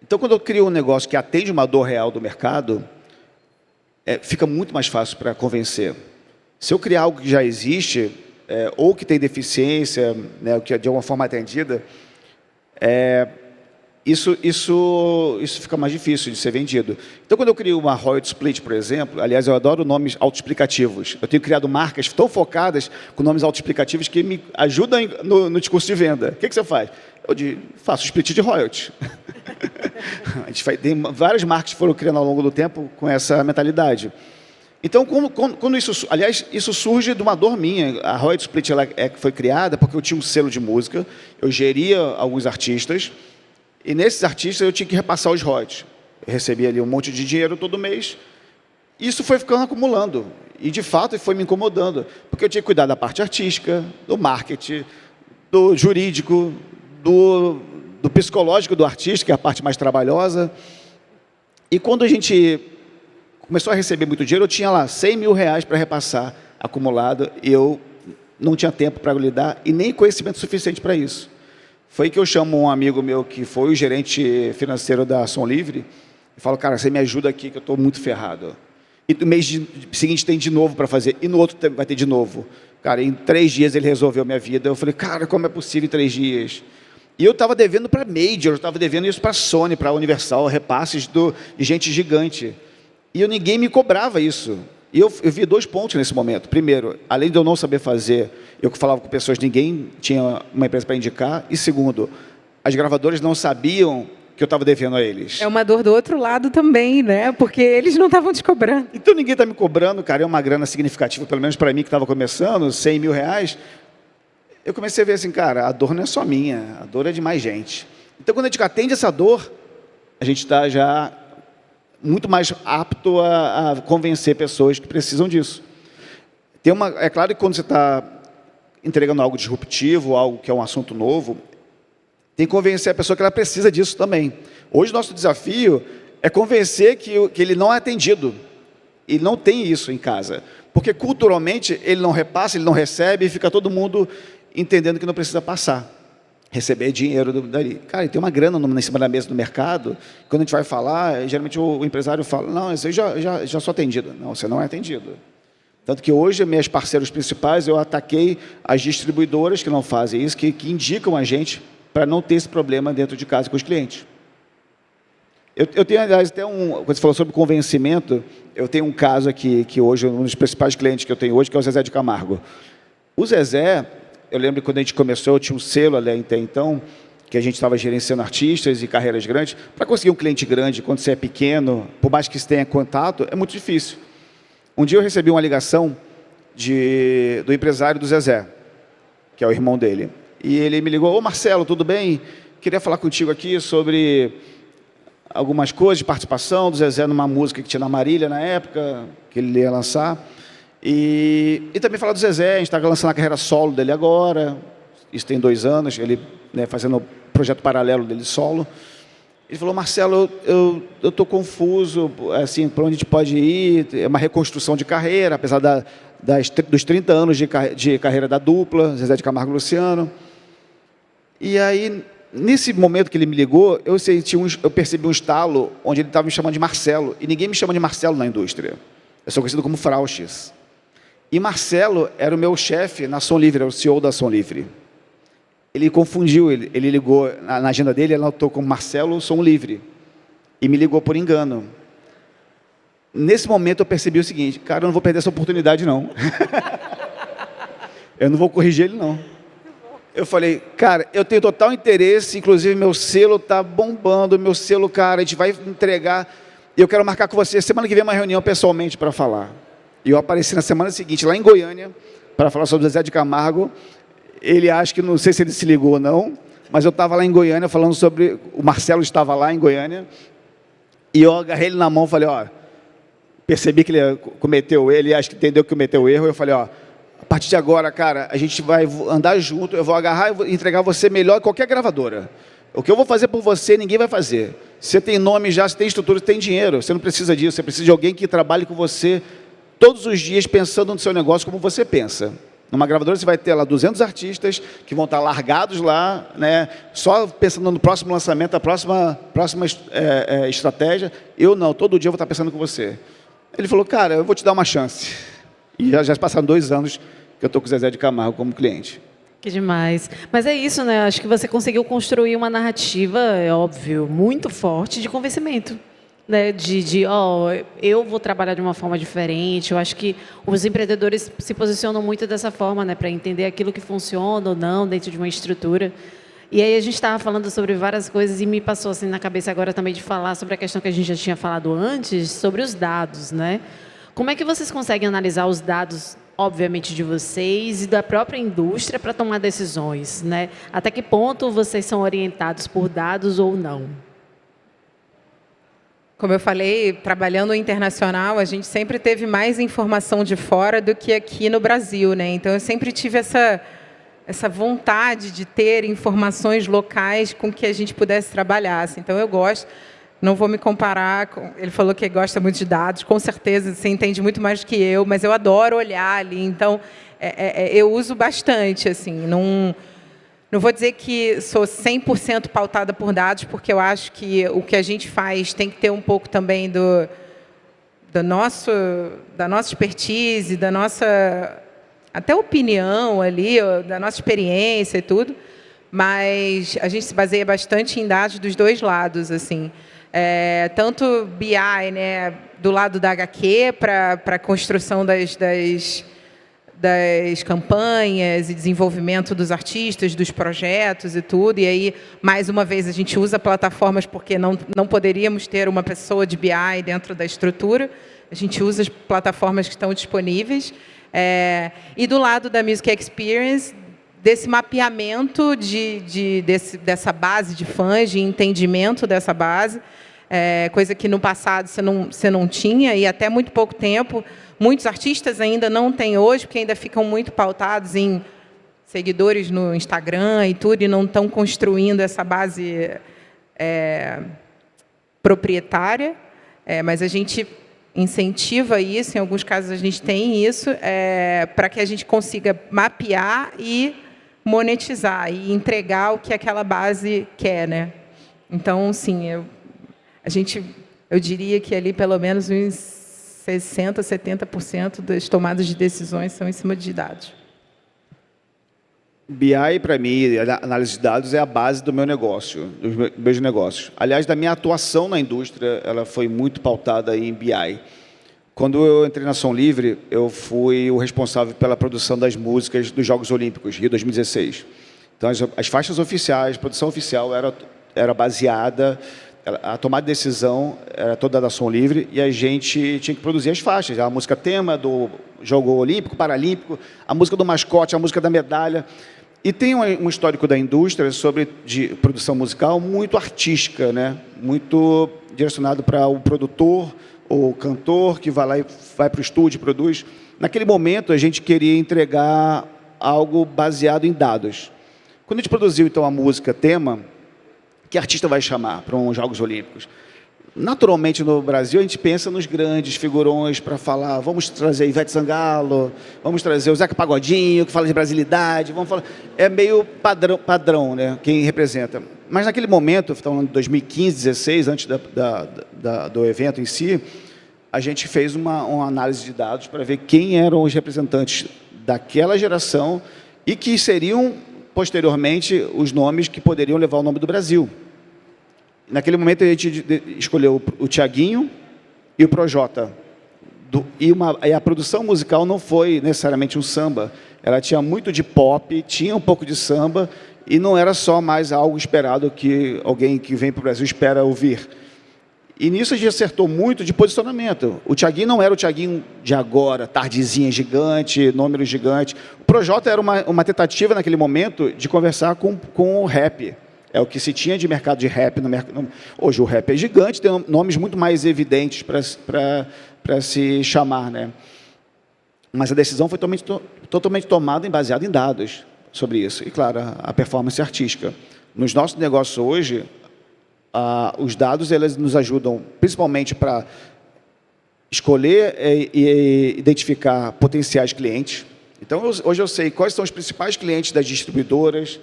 Então, quando eu crio um negócio que atende uma dor real do mercado, fica muito mais fácil para convencer. Se eu criar algo que já existe, ou que tem deficiência, né, ou que é de alguma forma atendida, isso fica mais difícil de ser vendido. Então, quando eu crio uma royalty split, por exemplo, aliás, eu adoro nomes autoexplicativos. Eu tenho criado marcas tão focadas com nomes autoexplicativos que me ajudam no discurso de venda. O que você faz? Eu faço split de royalty. Tem várias marcas que foram criando ao longo do tempo com essa mentalidade. Então, quando isso surge de uma dor minha. A royalty split foi criada porque eu tinha um selo de música, eu geria alguns artistas, e nesses artistas eu tinha que repassar os royalties. Eu recebia ali um monte de dinheiro todo mês. Isso foi ficando acumulando. E, de fato, foi me incomodando. Porque eu tinha que cuidar da parte artística, do marketing, do jurídico, do psicológico do artista, que é a parte mais trabalhosa. E quando a gente começou a receber muito dinheiro, eu tinha lá 100 mil reais para repassar acumulado. E eu não tinha tempo para lidar e nem conhecimento suficiente para isso. Foi que eu chamo um amigo meu que foi o gerente financeiro da Som Livre e falo, cara, você me ajuda aqui que eu estou muito ferrado. E no mês seguinte tem de novo para fazer, e no outro vai ter de novo. Cara, em 3 dias ele resolveu a minha vida. Eu falei, cara, como é possível em 3 dias? E eu estava devendo para Major, eu estava devendo isso para a Sony, para a Universal, repasses de gente gigante. E ninguém me cobrava isso. E eu vi 2 pontos nesse momento. Primeiro, além de eu não saber fazer, eu falava com pessoas, ninguém tinha uma empresa para indicar. E segundo, as gravadoras não sabiam que eu estava devendo a eles. É uma dor do outro lado também, né? Porque eles não estavam te cobrando. Então ninguém está me cobrando, cara. É uma grana significativa, pelo menos para mim que estava começando, 100 mil reais. Eu comecei a ver assim, cara, a dor não é só minha, a dor é de mais gente. Então quando a gente atende essa dor, a gente está já muito mais apto a convencer pessoas que precisam disso. É claro que quando você está entregando algo disruptivo, algo que é um assunto novo, tem que convencer a pessoa que ela precisa disso também. Hoje, nosso desafio é convencer que ele não é atendido. E não tem isso em casa. Porque, culturalmente, ele não repassa, ele não recebe, e fica todo mundo entendendo que não precisa passar. Receber dinheiro dali. Cara, tem uma grana em cima da mesa do mercado. Quando a gente vai falar, geralmente o empresário fala, não, isso aí já sou atendido. Não, você não é atendido. Tanto que hoje, meus parceiros principais, eu ataquei as distribuidoras que não fazem isso, que indicam a gente para não ter esse problema dentro de casa com os clientes. Eu tenho, aliás, até quando você falou sobre convencimento, eu tenho um caso aqui, que hoje, um dos principais clientes que eu tenho hoje, que é o Zezé de Camargo. O Zezé, eu lembro que quando a gente começou, eu tinha um selo ali até então, que a gente estava gerenciando artistas e carreiras grandes. Para conseguir um cliente grande, quando você é pequeno, por mais que você tenha contato, é muito difícil. Um dia eu recebi uma ligação do empresário do Zezé, que é o irmão dele. E ele me ligou, ô Marcelo, tudo bem? Queria falar contigo aqui sobre algumas coisas de participação do Zezé numa música que tinha na Marília na época, que ele ia lançar. E também falar do Zezé, a gente está lançando a carreira solo dele agora, isso tem 2 anos, ele fazendo o projeto paralelo dele solo. Ele falou, Marcelo, eu estou confuso, assim, para onde a gente pode ir, é uma reconstrução de carreira, apesar dos 30 anos de carreira da dupla, Zezé de Camargo e Luciano. E aí, Nesse momento que ele me ligou, eu percebi um estalo onde ele estava me chamando de Marcelo, e ninguém me chama de Marcelo na indústria. Eu sou conhecido como Frauches. E Marcelo era o meu chefe na Som Livre, era o CEO da Som Livre. Ele confundiu, ele ligou na agenda dele, ele anotou como Marcelo Som Livre, e me ligou por engano. Nesse momento eu percebi o seguinte: cara, eu não vou perder essa oportunidade, não. Eu não vou corrigir ele, não. Eu falei, cara, eu tenho total interesse, inclusive meu selo está bombando, meu selo, cara, a gente vai entregar, e eu quero marcar com você semana que vem uma reunião pessoalmente para falar. E eu apareci na semana seguinte, lá em Goiânia, para falar sobre o Zezé de Camargo. Ele acha que, não sei se ele se ligou ou não, mas eu estava lá em Goiânia falando sobre, o Marcelo estava lá em Goiânia, e eu agarrei ele na mão e falei, ó, percebi que ele cometeu, ele acho que entendeu que cometeu o erro, eu falei, ó, a partir de agora, cara, a gente vai andar junto, eu vou agarrar e vou entregar você melhor que qualquer gravadora. O que eu vou fazer por você, ninguém vai fazer. Você tem nome já, você tem estrutura, você tem dinheiro, você não precisa disso, você precisa de alguém que trabalhe com você todos os dias pensando no seu negócio como você pensa. Numa gravadora você vai ter lá 200 artistas que vão estar largados lá, né, só pensando no próximo lançamento, a próxima estratégia. Eu não, todo dia eu vou estar pensando com você. Ele falou, cara, eu vou te dar uma chance. E já passaram 2 anos que eu estou com o Zezé de Camargo como cliente. Que demais. Mas é isso, né? Acho que você conseguiu construir uma narrativa, é óbvio, muito forte de convencimento. Né? Eu vou trabalhar de uma forma diferente. Eu acho que os empreendedores se posicionam muito dessa forma, né? Para entender aquilo que funciona ou não dentro de uma estrutura. E aí a gente estava falando sobre várias coisas e me passou assim na cabeça agora também de falar sobre a questão que a gente já tinha falado antes, sobre os dados, né? Como é que vocês conseguem analisar os dados, obviamente, de vocês e da própria indústria para tomar decisões, né? Até que ponto vocês são orientados por dados ou não? Como eu falei, trabalhando internacional, a gente sempre teve mais informação de fora do que aqui no Brasil, né? Então, eu sempre tive essa vontade de ter informações locais com que a gente pudesse trabalhar. Então, eu gosto. Não vou me comparar com... Ele falou que gosta muito de dados, com certeza, você entende muito mais do que eu, mas eu adoro olhar ali, então eu uso bastante, assim, não vou dizer que sou 100% pautada por dados, porque eu acho que o que a gente faz tem que ter um pouco também da nossa expertise, da nossa até opinião ali, da nossa experiência e tudo, mas a gente se baseia bastante em dados dos dois lados, assim. Tanto BI, né, do lado da HQ, para a construção das campanhas e desenvolvimento dos artistas, dos projetos e tudo. E aí, mais uma vez, a gente usa plataformas porque não poderíamos ter uma pessoa de BI dentro da estrutura. A gente usa as plataformas que estão disponíveis. E do lado da Music Experience, desse mapeamento dessa base de fãs, de entendimento dessa base, coisa que no passado você não tinha, e até muito pouco tempo, muitos artistas ainda não têm hoje, porque ainda ficam muito pautados em seguidores no Instagram e tudo, e não estão construindo essa base proprietária, mas a gente incentiva isso, em alguns casos a gente tem isso, para que a gente consiga mapear e monetizar e entregar o que aquela base quer, né? Então, sim, eu diria que ali pelo menos uns 60%, 70% das tomadas de decisões são em cima de dados. BI, para mim, a análise de dados é a base do meu negócio, dos meus negócios. Aliás, da minha atuação na indústria, ela foi muito pautada em BI. Quando eu entrei na Som Livre, eu fui o responsável pela produção das músicas dos Jogos Olímpicos, Rio 2016. Então, as faixas oficiais, a produção oficial era baseada, a tomada de decisão era toda da Som Livre, e a gente tinha que produzir as faixas, a música tema do Jogo Olímpico, Paralímpico, a música do mascote, a música da medalha. E tem um histórico da indústria de produção musical muito artística, né? Muito direcionado para o produtor, ou cantor que vai lá e vai para o estúdio e produz. Naquele momento, a gente queria entregar algo baseado em dados. Quando a gente produziu, então, a música tema, que artista vai chamar para uns Jogos Olímpicos? Naturalmente, no Brasil, a gente pensa nos grandes figurões para falar, vamos trazer Ivete Sangalo, vamos trazer o Zeca Pagodinho, que fala de brasilidade, vamos falar... É meio padrão, né? Quem representa. Mas naquele momento, falando de 2015, 2016, antes do evento em si, a gente fez uma análise de dados para ver quem eram os representantes daquela geração e que seriam, posteriormente, os nomes que poderiam levar o nome do Brasil. Naquele momento, a gente escolheu o Thiaguinho e o Projota. E a produção musical não foi necessariamente um samba. Ela tinha muito de pop, tinha um pouco de samba, e não era só mais algo esperado que alguém que vem para o Brasil espera ouvir. E nisso a gente acertou muito de posicionamento. O Thiaguinho não era o Thiaguinho de agora, tardezinha gigante, número gigante. O Projota era uma tentativa, naquele momento, de conversar com o rap. É o que se tinha de mercado de rap. Hoje o rap é gigante, tem nomes muito mais evidentes para se chamar, né? Mas a decisão foi totalmente tomada e baseada em dados sobre isso. E, claro, a performance artística. Nos nossos negócios hoje, os dados eles nos ajudam principalmente para escolher e identificar potenciais clientes. Então, hoje eu sei quais são os principais clientes das distribuidoras,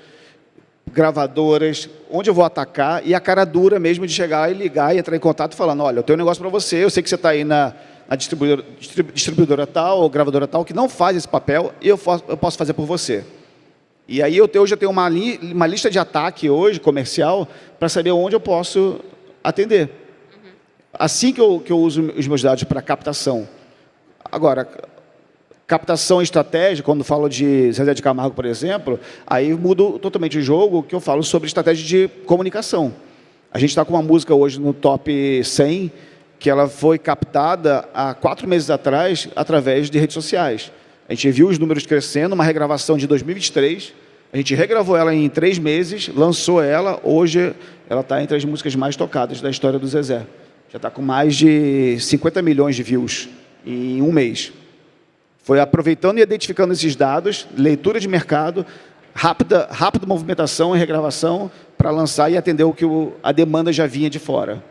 gravadoras, onde eu vou atacar, e a cara dura mesmo de chegar e ligar e entrar em contato falando, olha, eu tenho um negócio para você, eu sei que você está aí na distribuidora tal ou gravadora tal que não faz esse papel e eu posso fazer por você. E aí eu já tenho uma lista de ataque hoje, comercial, para saber onde eu posso atender. Assim que eu uso os meus dados para captação. Agora, captação e estratégia, quando falo de Zezé de Camargo, por exemplo, aí mudo totalmente o jogo, que eu falo sobre estratégia de comunicação. A gente está com uma música hoje no top 100, que ela foi captada há 4 meses atrás, através de redes sociais. A gente viu os números crescendo, uma regravação de 2023, a gente regravou ela em 3 meses, lançou ela, hoje ela está entre as músicas mais tocadas da história do Zezé. Já está com mais de 50 milhões de views em 1 mês. Foi aproveitando e identificando esses dados, leitura de mercado, rápida movimentação e regravação para lançar e atender o que a demanda já vinha de fora.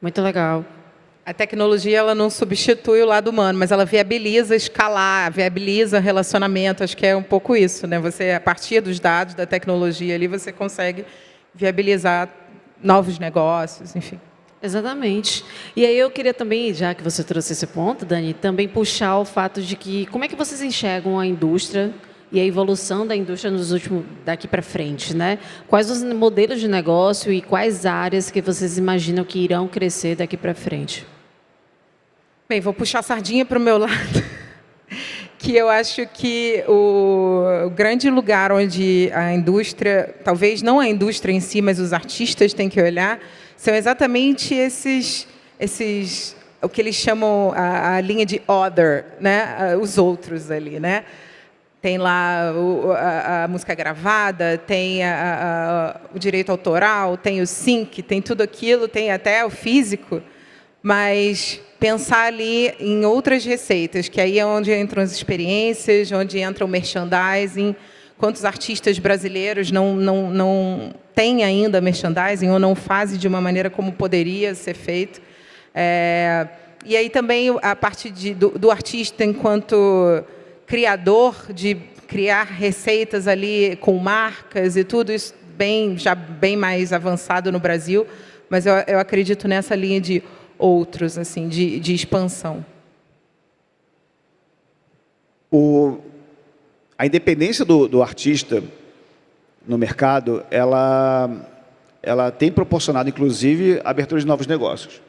Muito legal. A tecnologia ela não substitui o lado humano, mas ela viabiliza escalar, viabiliza relacionamento. Acho que é um pouco isso, né? Você, a partir dos dados da tecnologia ali, você consegue viabilizar novos negócios, enfim. Exatamente. E aí eu queria também, já que você trouxe esse ponto, Dani, também puxar o fato de que como é que vocês enxergam a indústria e a evolução da indústria daqui para frente, né? Quais os modelos de negócio e quais áreas que vocês imaginam que irão crescer daqui para frente? Bem, vou puxar a sardinha para o meu lado, que eu acho que o grande lugar onde a indústria, talvez não a indústria em si, mas os artistas têm que olhar, são exatamente esses o que eles chamam a linha de other, né? Os outros ali, né? Tem lá a música gravada, tem o direito autoral, tem o sync, tem tudo aquilo, tem até o físico, mas pensar ali em outras receitas, que aí é onde entram as experiências, onde entra o merchandising. Quantos artistas brasileiros não têm ainda merchandising ou não fazem de uma maneira como poderia ser feito? E aí também a parte do artista enquanto criador, de criar receitas ali com marcas e tudo isso já bem mais avançado no Brasil, mas eu acredito nessa linha de outros, assim, de expansão. A independência do artista no mercado, ela tem proporcionado, inclusive, a abertura de novos negócios.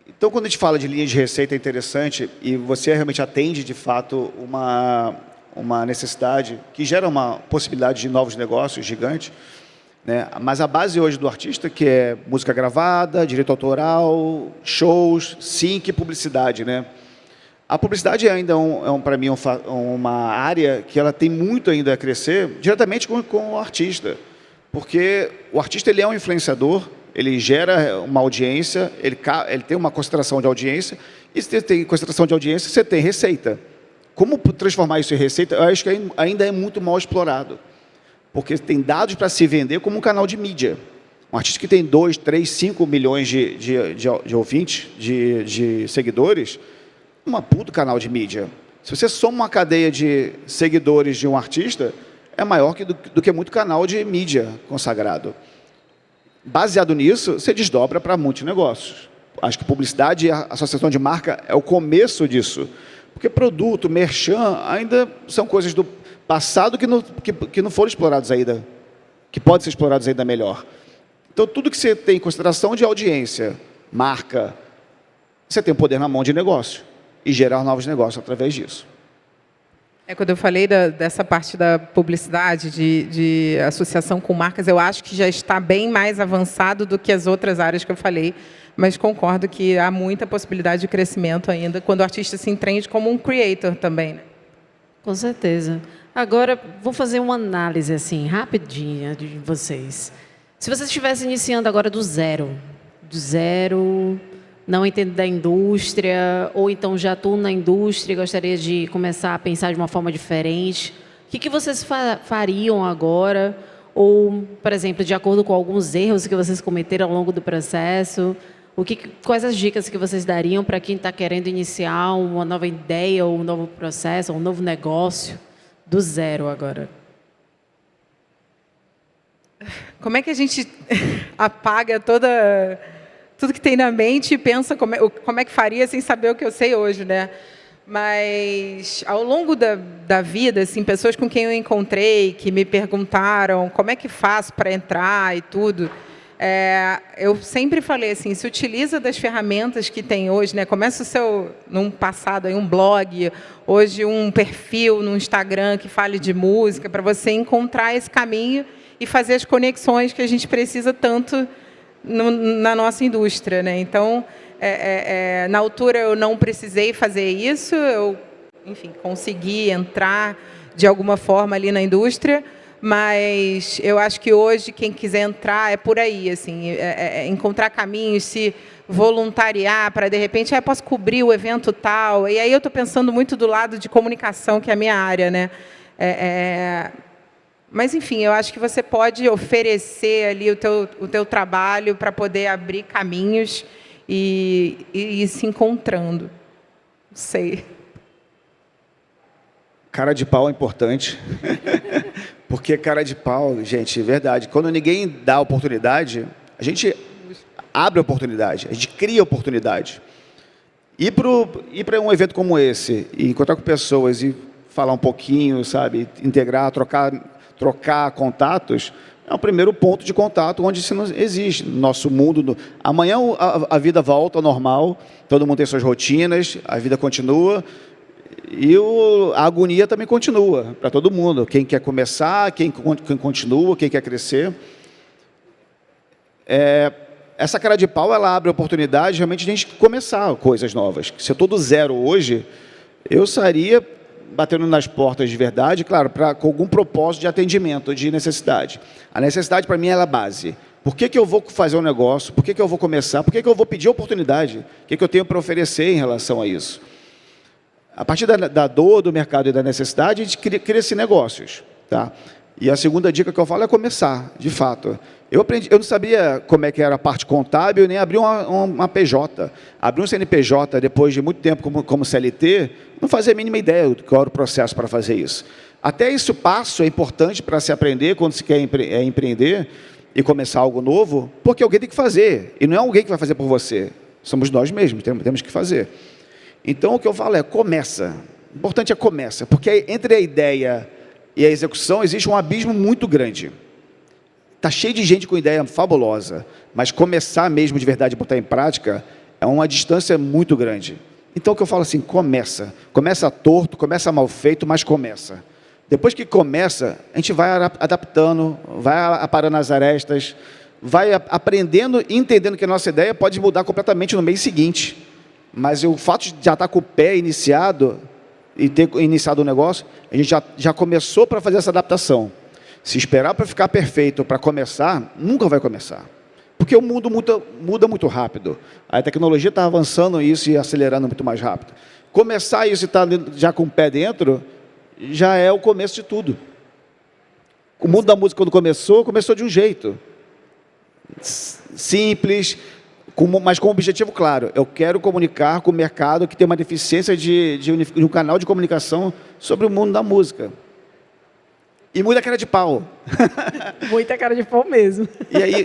Então, quando a gente fala de linha de receita é interessante e você realmente atende, de fato, uma necessidade que gera uma possibilidade de novos negócios gigantes, né? Mas a base hoje do artista, que é música gravada, direito autoral, shows, sync e publicidade, né? A publicidade ainda para mim, uma área que ela tem muito ainda a crescer diretamente com o artista. Porque o artista ele é um influenciador, ele gera uma audiência, ele tem uma concentração de audiência, e se tem concentração de audiência, você tem receita. Como transformar isso em receita, eu acho que ainda é muito mal explorado. Porque tem dados para se vender como um canal de mídia. Um artista que tem 2, 3, 5 milhões de ouvintes, de seguidores, uma puta canal de mídia. Se você soma uma cadeia de seguidores de um artista, é maior do que muito canal de mídia consagrado. Baseado nisso, você desdobra para muitos negócios. Acho que publicidade e a associação de marca é o começo disso. Porque produto, merchan, ainda são coisas do passado que não foram explorados ainda, que podem ser explorados ainda melhor. Então, tudo que você tem em consideração de audiência, marca, você tem o poder na mão de negócio e gerar novos negócios através disso. Quando eu falei dessa parte da publicidade, de associação com marcas, eu acho que já está bem mais avançado do que as outras áreas que eu falei, mas concordo que há muita possibilidade de crescimento ainda, quando o artista se entende como um creator também, né? Com certeza. Agora, vou fazer uma análise assim, rapidinha de vocês. Se vocês estivessem iniciando agora do zero, não entendo da indústria, ou então já estou na indústria e gostaria de começar a pensar de uma forma diferente, o que vocês fariam agora? Ou, por exemplo, de acordo com alguns erros que vocês cometeram ao longo do processo, quais as dicas que vocês dariam para quem está querendo iniciar uma nova ideia, ou um novo processo, ou um novo negócio, do zero agora? Como é que a gente apaga tudo que tem na mente e pensa como é que faria sem saber o que eu sei hoje, né? Mas, ao longo da vida, assim, pessoas com quem eu encontrei, que me perguntaram como é que faço para entrar e tudo, eu sempre falei assim, se utiliza das ferramentas que tem hoje, né? Começa num passado, aí, um blog, hoje um perfil no Instagram que fale de música, para você encontrar esse caminho e fazer as conexões que a gente precisa tanto na nossa indústria, né? Então, na altura eu não precisei fazer isso, eu, enfim, consegui entrar de alguma forma ali na indústria, mas eu acho que hoje quem quiser entrar é por aí, assim, encontrar caminhos, se voluntariar para, de repente, posso cobrir o evento tal, e aí eu estou pensando muito do lado de comunicação, que é a minha área, né? Mas, enfim, eu acho que você pode oferecer ali o teu trabalho para poder abrir caminhos e ir se encontrando. Não sei. Cara de pau é importante. Porque cara de pau, gente, é verdade. Quando ninguém dá oportunidade, a gente abre oportunidade, a gente cria oportunidade. Ir para um evento como esse, e encontrar com pessoas e falar um pouquinho, sabe, integrar, trocar contatos, é o primeiro ponto de contato onde isso não existe. No nosso mundo, amanhã a vida volta ao normal, todo mundo tem suas rotinas, a vida continua, e a agonia também continua para todo mundo. Quem quer começar, quem continua, quem quer crescer. Essa cara de pau, ela abre a oportunidade realmente de a gente começar coisas novas. Se eu estou do zero hoje, eu sairia batendo nas portas de verdade, claro, com algum propósito de atendimento, de necessidade. A necessidade, para mim, ela é a base. Por que eu vou fazer um negócio? Por que eu vou começar? Por que eu vou pedir oportunidade? O que eu tenho para oferecer em relação a isso? A partir da dor do mercado e da necessidade, a gente cria-se negócios. Tá? E a segunda dica que eu falo é começar, de fato. Eu não sabia como é que era a parte contábil, nem abrir uma PJ. Abrir um CNPJ depois de muito tempo como CLT, não fazia a mínima ideia do que era o processo para fazer isso. Até esse passo é importante para se aprender quando se quer empreender e começar algo novo, porque alguém tem que fazer. E não é alguém que vai fazer por você. Somos nós mesmos, temos que fazer. Então, o que eu falo é, começa. O importante é começa, porque entre a ideia e a execução existe um abismo muito grande. Está cheio de gente com ideia fabulosa, mas começar mesmo de verdade a botar em prática é uma distância muito grande. Então, o que eu falo assim, começa. Começa torto, começa mal feito, mas começa. Depois que começa, a gente vai adaptando, vai aparando as arestas, vai aprendendo e entendendo que a nossa ideia pode mudar completamente no mês seguinte. Mas o fato de já estar com o pé iniciado e ter iniciado o negócio, a gente já começou para fazer essa adaptação. Se esperar para ficar perfeito para começar, nunca vai começar. Porque o mundo muda muito rápido. A tecnologia está avançando isso e acelerando muito mais rápido. Começar isso e estar já com o pé dentro, já é o começo de tudo. O mundo da música, quando começou de um jeito. Simples, mas com um objetivo claro. Eu quero comunicar com o mercado que tem uma deficiência de um canal de comunicação sobre o mundo da música. E muita cara de pau. Muita cara de pau mesmo.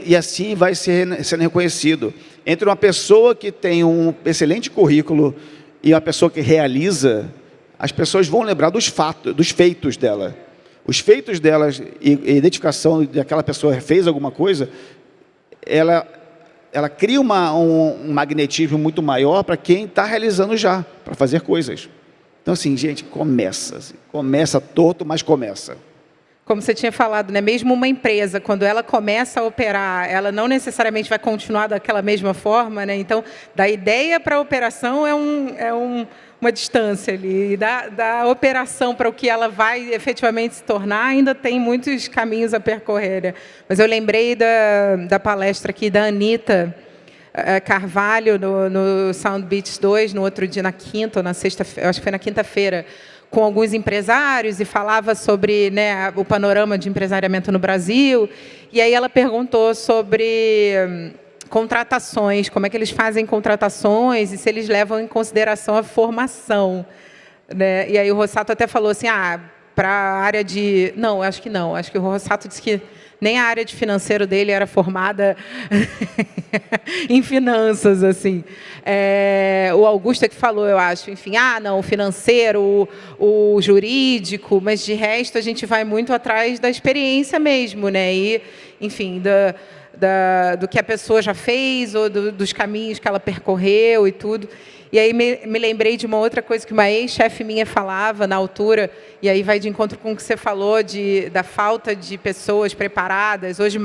E assim vai sendo reconhecido. Entre uma pessoa que tem um excelente currículo e uma pessoa que realiza, as pessoas vão lembrar dos feitos dela. Os feitos delas e a identificação de aquela pessoa fez alguma coisa, ela cria um magnetismo muito maior para quem está realizando já, para fazer coisas. Então, assim, gente, começa torto, mas começa. Como você tinha falado, né? Mesmo uma empresa, quando ela começa a operar, ela não necessariamente vai continuar daquela mesma forma, né? Então, da ideia para a operação uma distância ali. E da operação para o que ela vai efetivamente se tornar, ainda tem muitos caminhos a percorrer, né? Mas eu lembrei da palestra aqui da Anitta Carvalho, no Sound Beats 2, no outro dia, na quinta ou na sexta, acho que foi na quinta-feira, com alguns empresários e falava sobre, né, o panorama de empresariamento no Brasil. E aí ela perguntou sobre contratações, como é que eles fazem contratações e se eles levam em consideração a formação, né? E aí o Rossato até falou assim, para a área de... Não, acho que não. Acho que o Rossato disse que nem a área de financeiro dele era formada em finanças, assim. O Augusto é que falou, eu acho, enfim, não, o financeiro, o jurídico, mas de resto a gente vai muito atrás da experiência mesmo, né? E, enfim, do que a pessoa já fez ou dos caminhos que ela percorreu e tudo. E aí me lembrei de uma outra coisa que uma ex-chefe minha falava na altura, e aí vai de encontro com o que você falou da falta de pessoas preparadas, hoje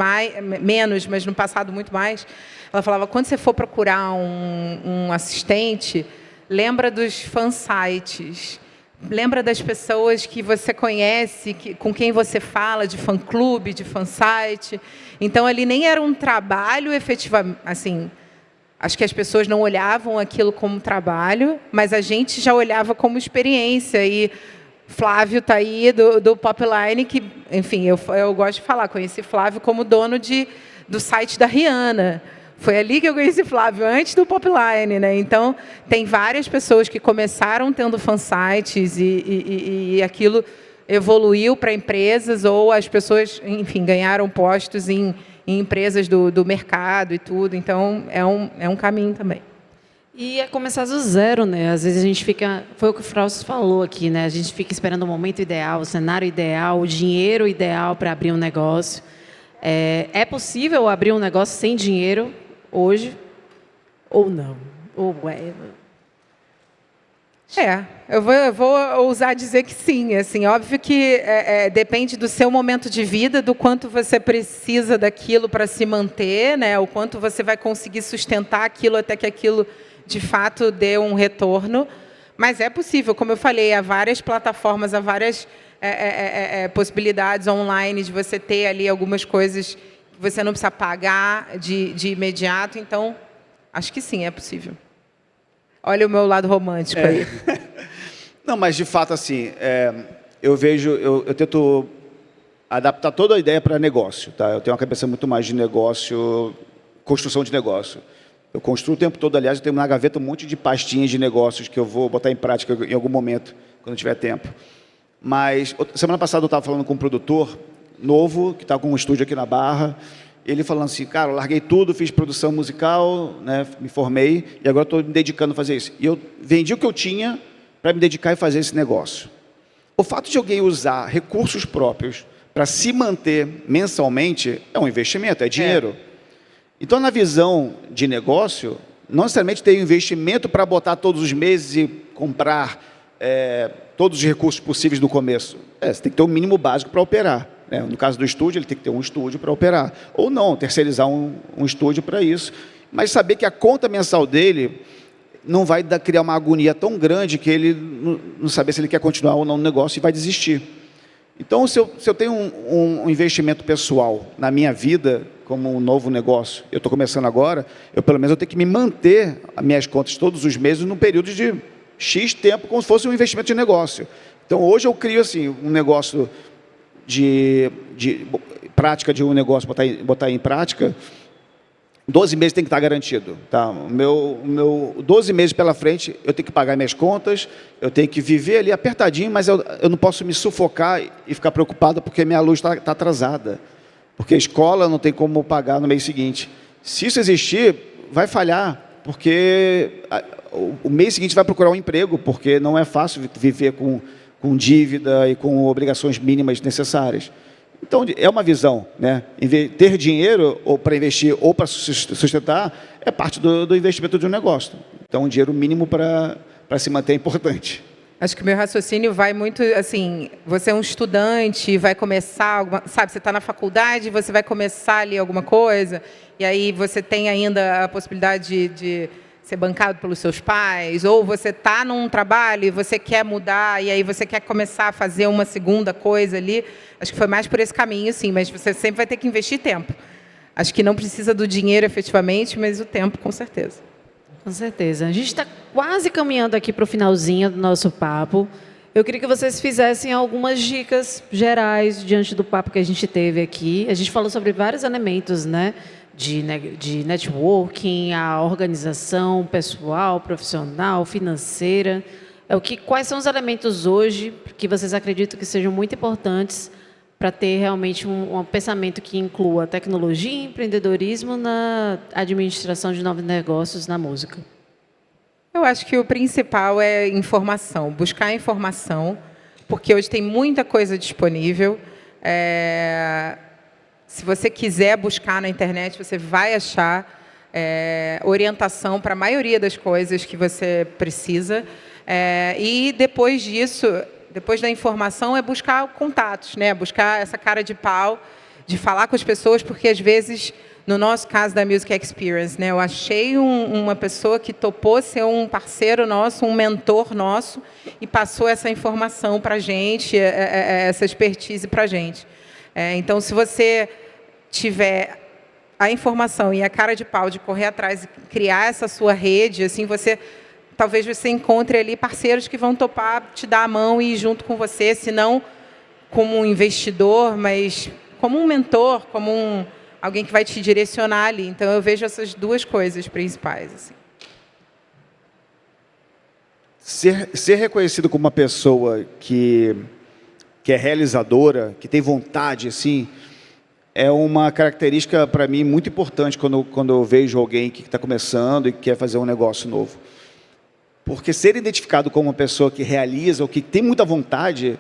menos, mas no passado muito mais. Ela falava, quando você for procurar um assistente, lembra dos fansites, lembra das pessoas que você conhece, com quem você fala, de fã-clube, de fansite. Então, ali nem era um trabalho efetivamente, assim... Acho que as pessoas não olhavam aquilo como trabalho, mas a gente já olhava como experiência. E Flávio está aí, do Popline, que, enfim, eu gosto de falar, conheci Flávio como dono do site da Rihanna. Foi ali que eu conheci Flávio, antes do Popline, né? Então, tem várias pessoas que começaram tendo fansites e aquilo evoluiu para empresas, ou as pessoas, enfim, ganharam postos em empresas do mercado e tudo. Então, é um caminho também. E é começar do zero, né? Às vezes a gente fica... Foi o que o Frausto falou aqui, né? A gente fica esperando o momento ideal, o cenário ideal, o dinheiro ideal para abrir um negócio. É possível abrir um negócio sem dinheiro hoje? Ou não? Eu vou ousar dizer que sim. Assim, óbvio que depende do seu momento de vida, do quanto você precisa daquilo para se manter, né? O quanto você vai conseguir sustentar aquilo até que aquilo, de fato, dê um retorno. Mas é possível, como eu falei, há várias plataformas, há várias possibilidades online de você ter ali algumas coisas que você não precisa pagar de imediato. Então, acho que sim, é possível. Olha o meu lado romântico aí. Não, mas de fato, assim, eu tento adaptar toda a ideia para negócio, tá? Eu tenho uma cabeça muito mais de negócio, construção de negócio. Eu construo o tempo todo, aliás, eu tenho na gaveta um monte de pastinhas de negócios que eu vou botar em prática em algum momento, quando tiver tempo. Mas, semana passada eu estava falando com um produtor novo, que está com um estúdio aqui na Barra. Ele falando assim, cara, eu larguei tudo, fiz produção musical, né, me formei, e agora estou me dedicando a fazer isso. E eu vendi o que eu tinha para me dedicar e fazer esse negócio. O fato de alguém usar recursos próprios para se manter mensalmente é um investimento, é dinheiro. Então, na visão de negócio, não necessariamente tem um investimento para botar todos os meses e comprar todos os recursos possíveis no começo. Você tem que ter um mínimo básico para operar. No caso do estúdio, ele tem que ter um estúdio para operar. Ou não, terceirizar um estúdio para isso. Mas saber que a conta mensal dele não vai criar uma agonia tão grande que ele não saber se ele quer continuar ou não no negócio e vai desistir. Então, se eu tenho um investimento pessoal na minha vida, como um novo negócio, eu estou começando agora, pelo menos eu tenho que me manter as minhas contas todos os meses num período de X tempo, como se fosse um investimento de negócio. Então, hoje eu crio assim, um negócio de prática de um negócio, botar em prática, 12 meses tem que estar garantido. Tá? O meu 12 meses pela frente, eu tenho que pagar minhas contas, eu tenho que viver ali apertadinho, mas eu não posso me sufocar e ficar preocupado porque minha luz está atrasada. Porque a escola não tem como pagar no mês seguinte. Se isso existir, vai falhar, porque o mês seguinte vai procurar um emprego, porque não é fácil viver com dívida e com obrigações mínimas necessárias. Então, é uma visão, né? Ter dinheiro ou para investir ou para sustentar é parte do investimento de um negócio. Então, um dinheiro mínimo para se manter é importante. Acho que o meu raciocínio vai muito, assim, você é um estudante, vai começar, sabe, você está na faculdade, você vai começar ali alguma coisa, e aí você tem ainda a possibilidade de ser bancado pelos seus pais, ou você está num trabalho e você quer mudar, e aí você quer começar a fazer uma segunda coisa ali. Acho que foi mais por esse caminho, sim, mas você sempre vai ter que investir tempo. Acho que não precisa do dinheiro efetivamente, mas o tempo, com certeza. Com certeza. A gente está quase caminhando aqui para o finalzinho do nosso papo. Eu queria que vocês fizessem algumas dicas gerais diante do papo que a gente teve aqui. A gente falou sobre vários elementos, né? De networking, a organização pessoal, profissional, financeira. Quais são os elementos hoje que vocês acreditam que sejam muito importantes para ter realmente um pensamento que inclua tecnologia e empreendedorismo na administração de novos negócios na música? Eu acho que o principal é informação, buscar informação, porque hoje tem muita coisa disponível. Se você quiser buscar na internet, você vai achar orientação para a maioria das coisas que você precisa. E depois disso, depois da informação, é buscar contatos, né? Buscar essa cara de pau, de falar com as pessoas, porque às vezes, no nosso caso da Music Experience, né, eu achei uma pessoa que topou ser um parceiro nosso, um mentor nosso, e passou essa informação para a gente, essa expertise para a gente. Então, se você tiver a informação e a cara de pau de correr atrás e criar essa sua rede, assim, talvez você encontre ali parceiros que vão topar te dar a mão e ir junto com você, se não como um investidor, mas como um mentor, como alguém que vai te direcionar ali. Então, eu vejo essas duas coisas principais. Assim. Ser reconhecido como uma pessoa que é realizadora, que tem vontade, assim, é uma característica, para mim, muito importante quando eu vejo alguém que está começando e que quer fazer um negócio novo. Porque ser identificado como uma pessoa que realiza ou que tem muita vontade,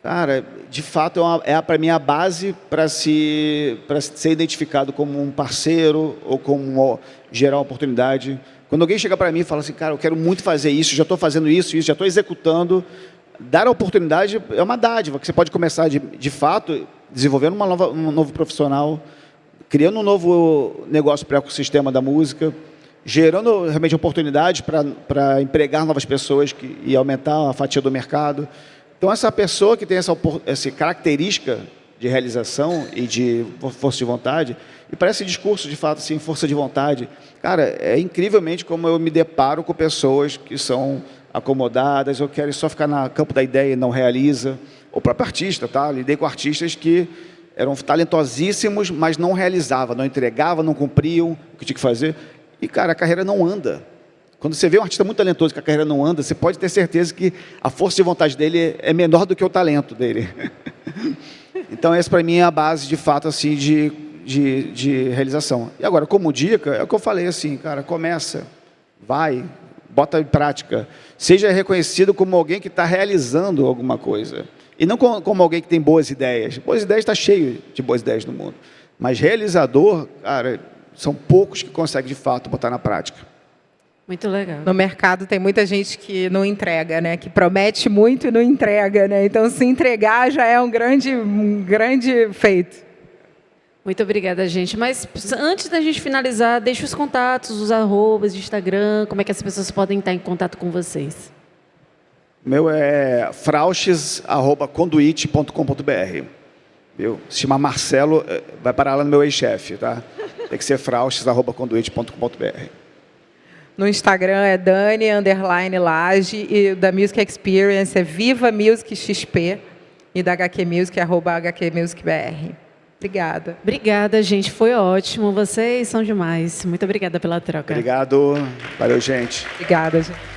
cara, de fato, para mim, a base para ser identificado como um parceiro ou como gerar uma oportunidade. Quando alguém chega para mim e fala assim, cara, eu quero muito fazer isso, já estou fazendo isso, já estou executando, dar a oportunidade é uma dádiva, que você pode começar, de fato, desenvolvendo um novo profissional, criando um novo negócio para o ecossistema da música, gerando realmente oportunidades para empregar novas pessoas e aumentar a fatia do mercado. Então, essa pessoa que tem essa característica de realização e de força de vontade, e parece discurso, de fato, assim, força de vontade. Cara, é incrivelmente como eu me deparo com pessoas que são acomodadas, ou querem só ficar no campo da ideia e não realiza. O próprio artista, tá? Lidei com artistas que eram talentosíssimos, mas não realizavam, não entregavam, não cumpriam o que tinha que fazer. E, cara, a carreira não anda. Quando você vê um artista muito talentoso que a carreira não anda, você pode ter certeza que a força de vontade dele é menor do que o talento dele. Então, essa, para mim, é a base, de fato, assim, de realização. E agora, como dica, é o que eu falei, assim, cara, começa, vai, bota em prática. Seja reconhecido como alguém que está realizando alguma coisa. E não como alguém que tem boas ideias. Boas ideias, está cheio de boas ideias no mundo. Mas realizador, cara, são poucos que conseguem, de fato, botar na prática. Muito legal. No mercado tem muita gente que não entrega, né? Que promete muito e não entrega, né? Então, se entregar já é um grande feito. Muito obrigada, gente. Mas antes da gente finalizar, deixa os contatos, os arrobas de Instagram, como é que as pessoas podem estar em contato com vocês? Meu é frauches@conduit.com.br. Se chamar Marcelo, vai parar lá no meu ex-chefe, tá? Tem que ser frauches@conduit.com.br. No Instagram é Dani_Laje e da Music Experience é Viva Music XP e da HQ Music é @HQMusicBR. Obrigada. Obrigada, gente. Foi ótimo. Vocês são demais. Muito obrigada pela troca. Obrigado. Valeu, gente. Obrigada, gente.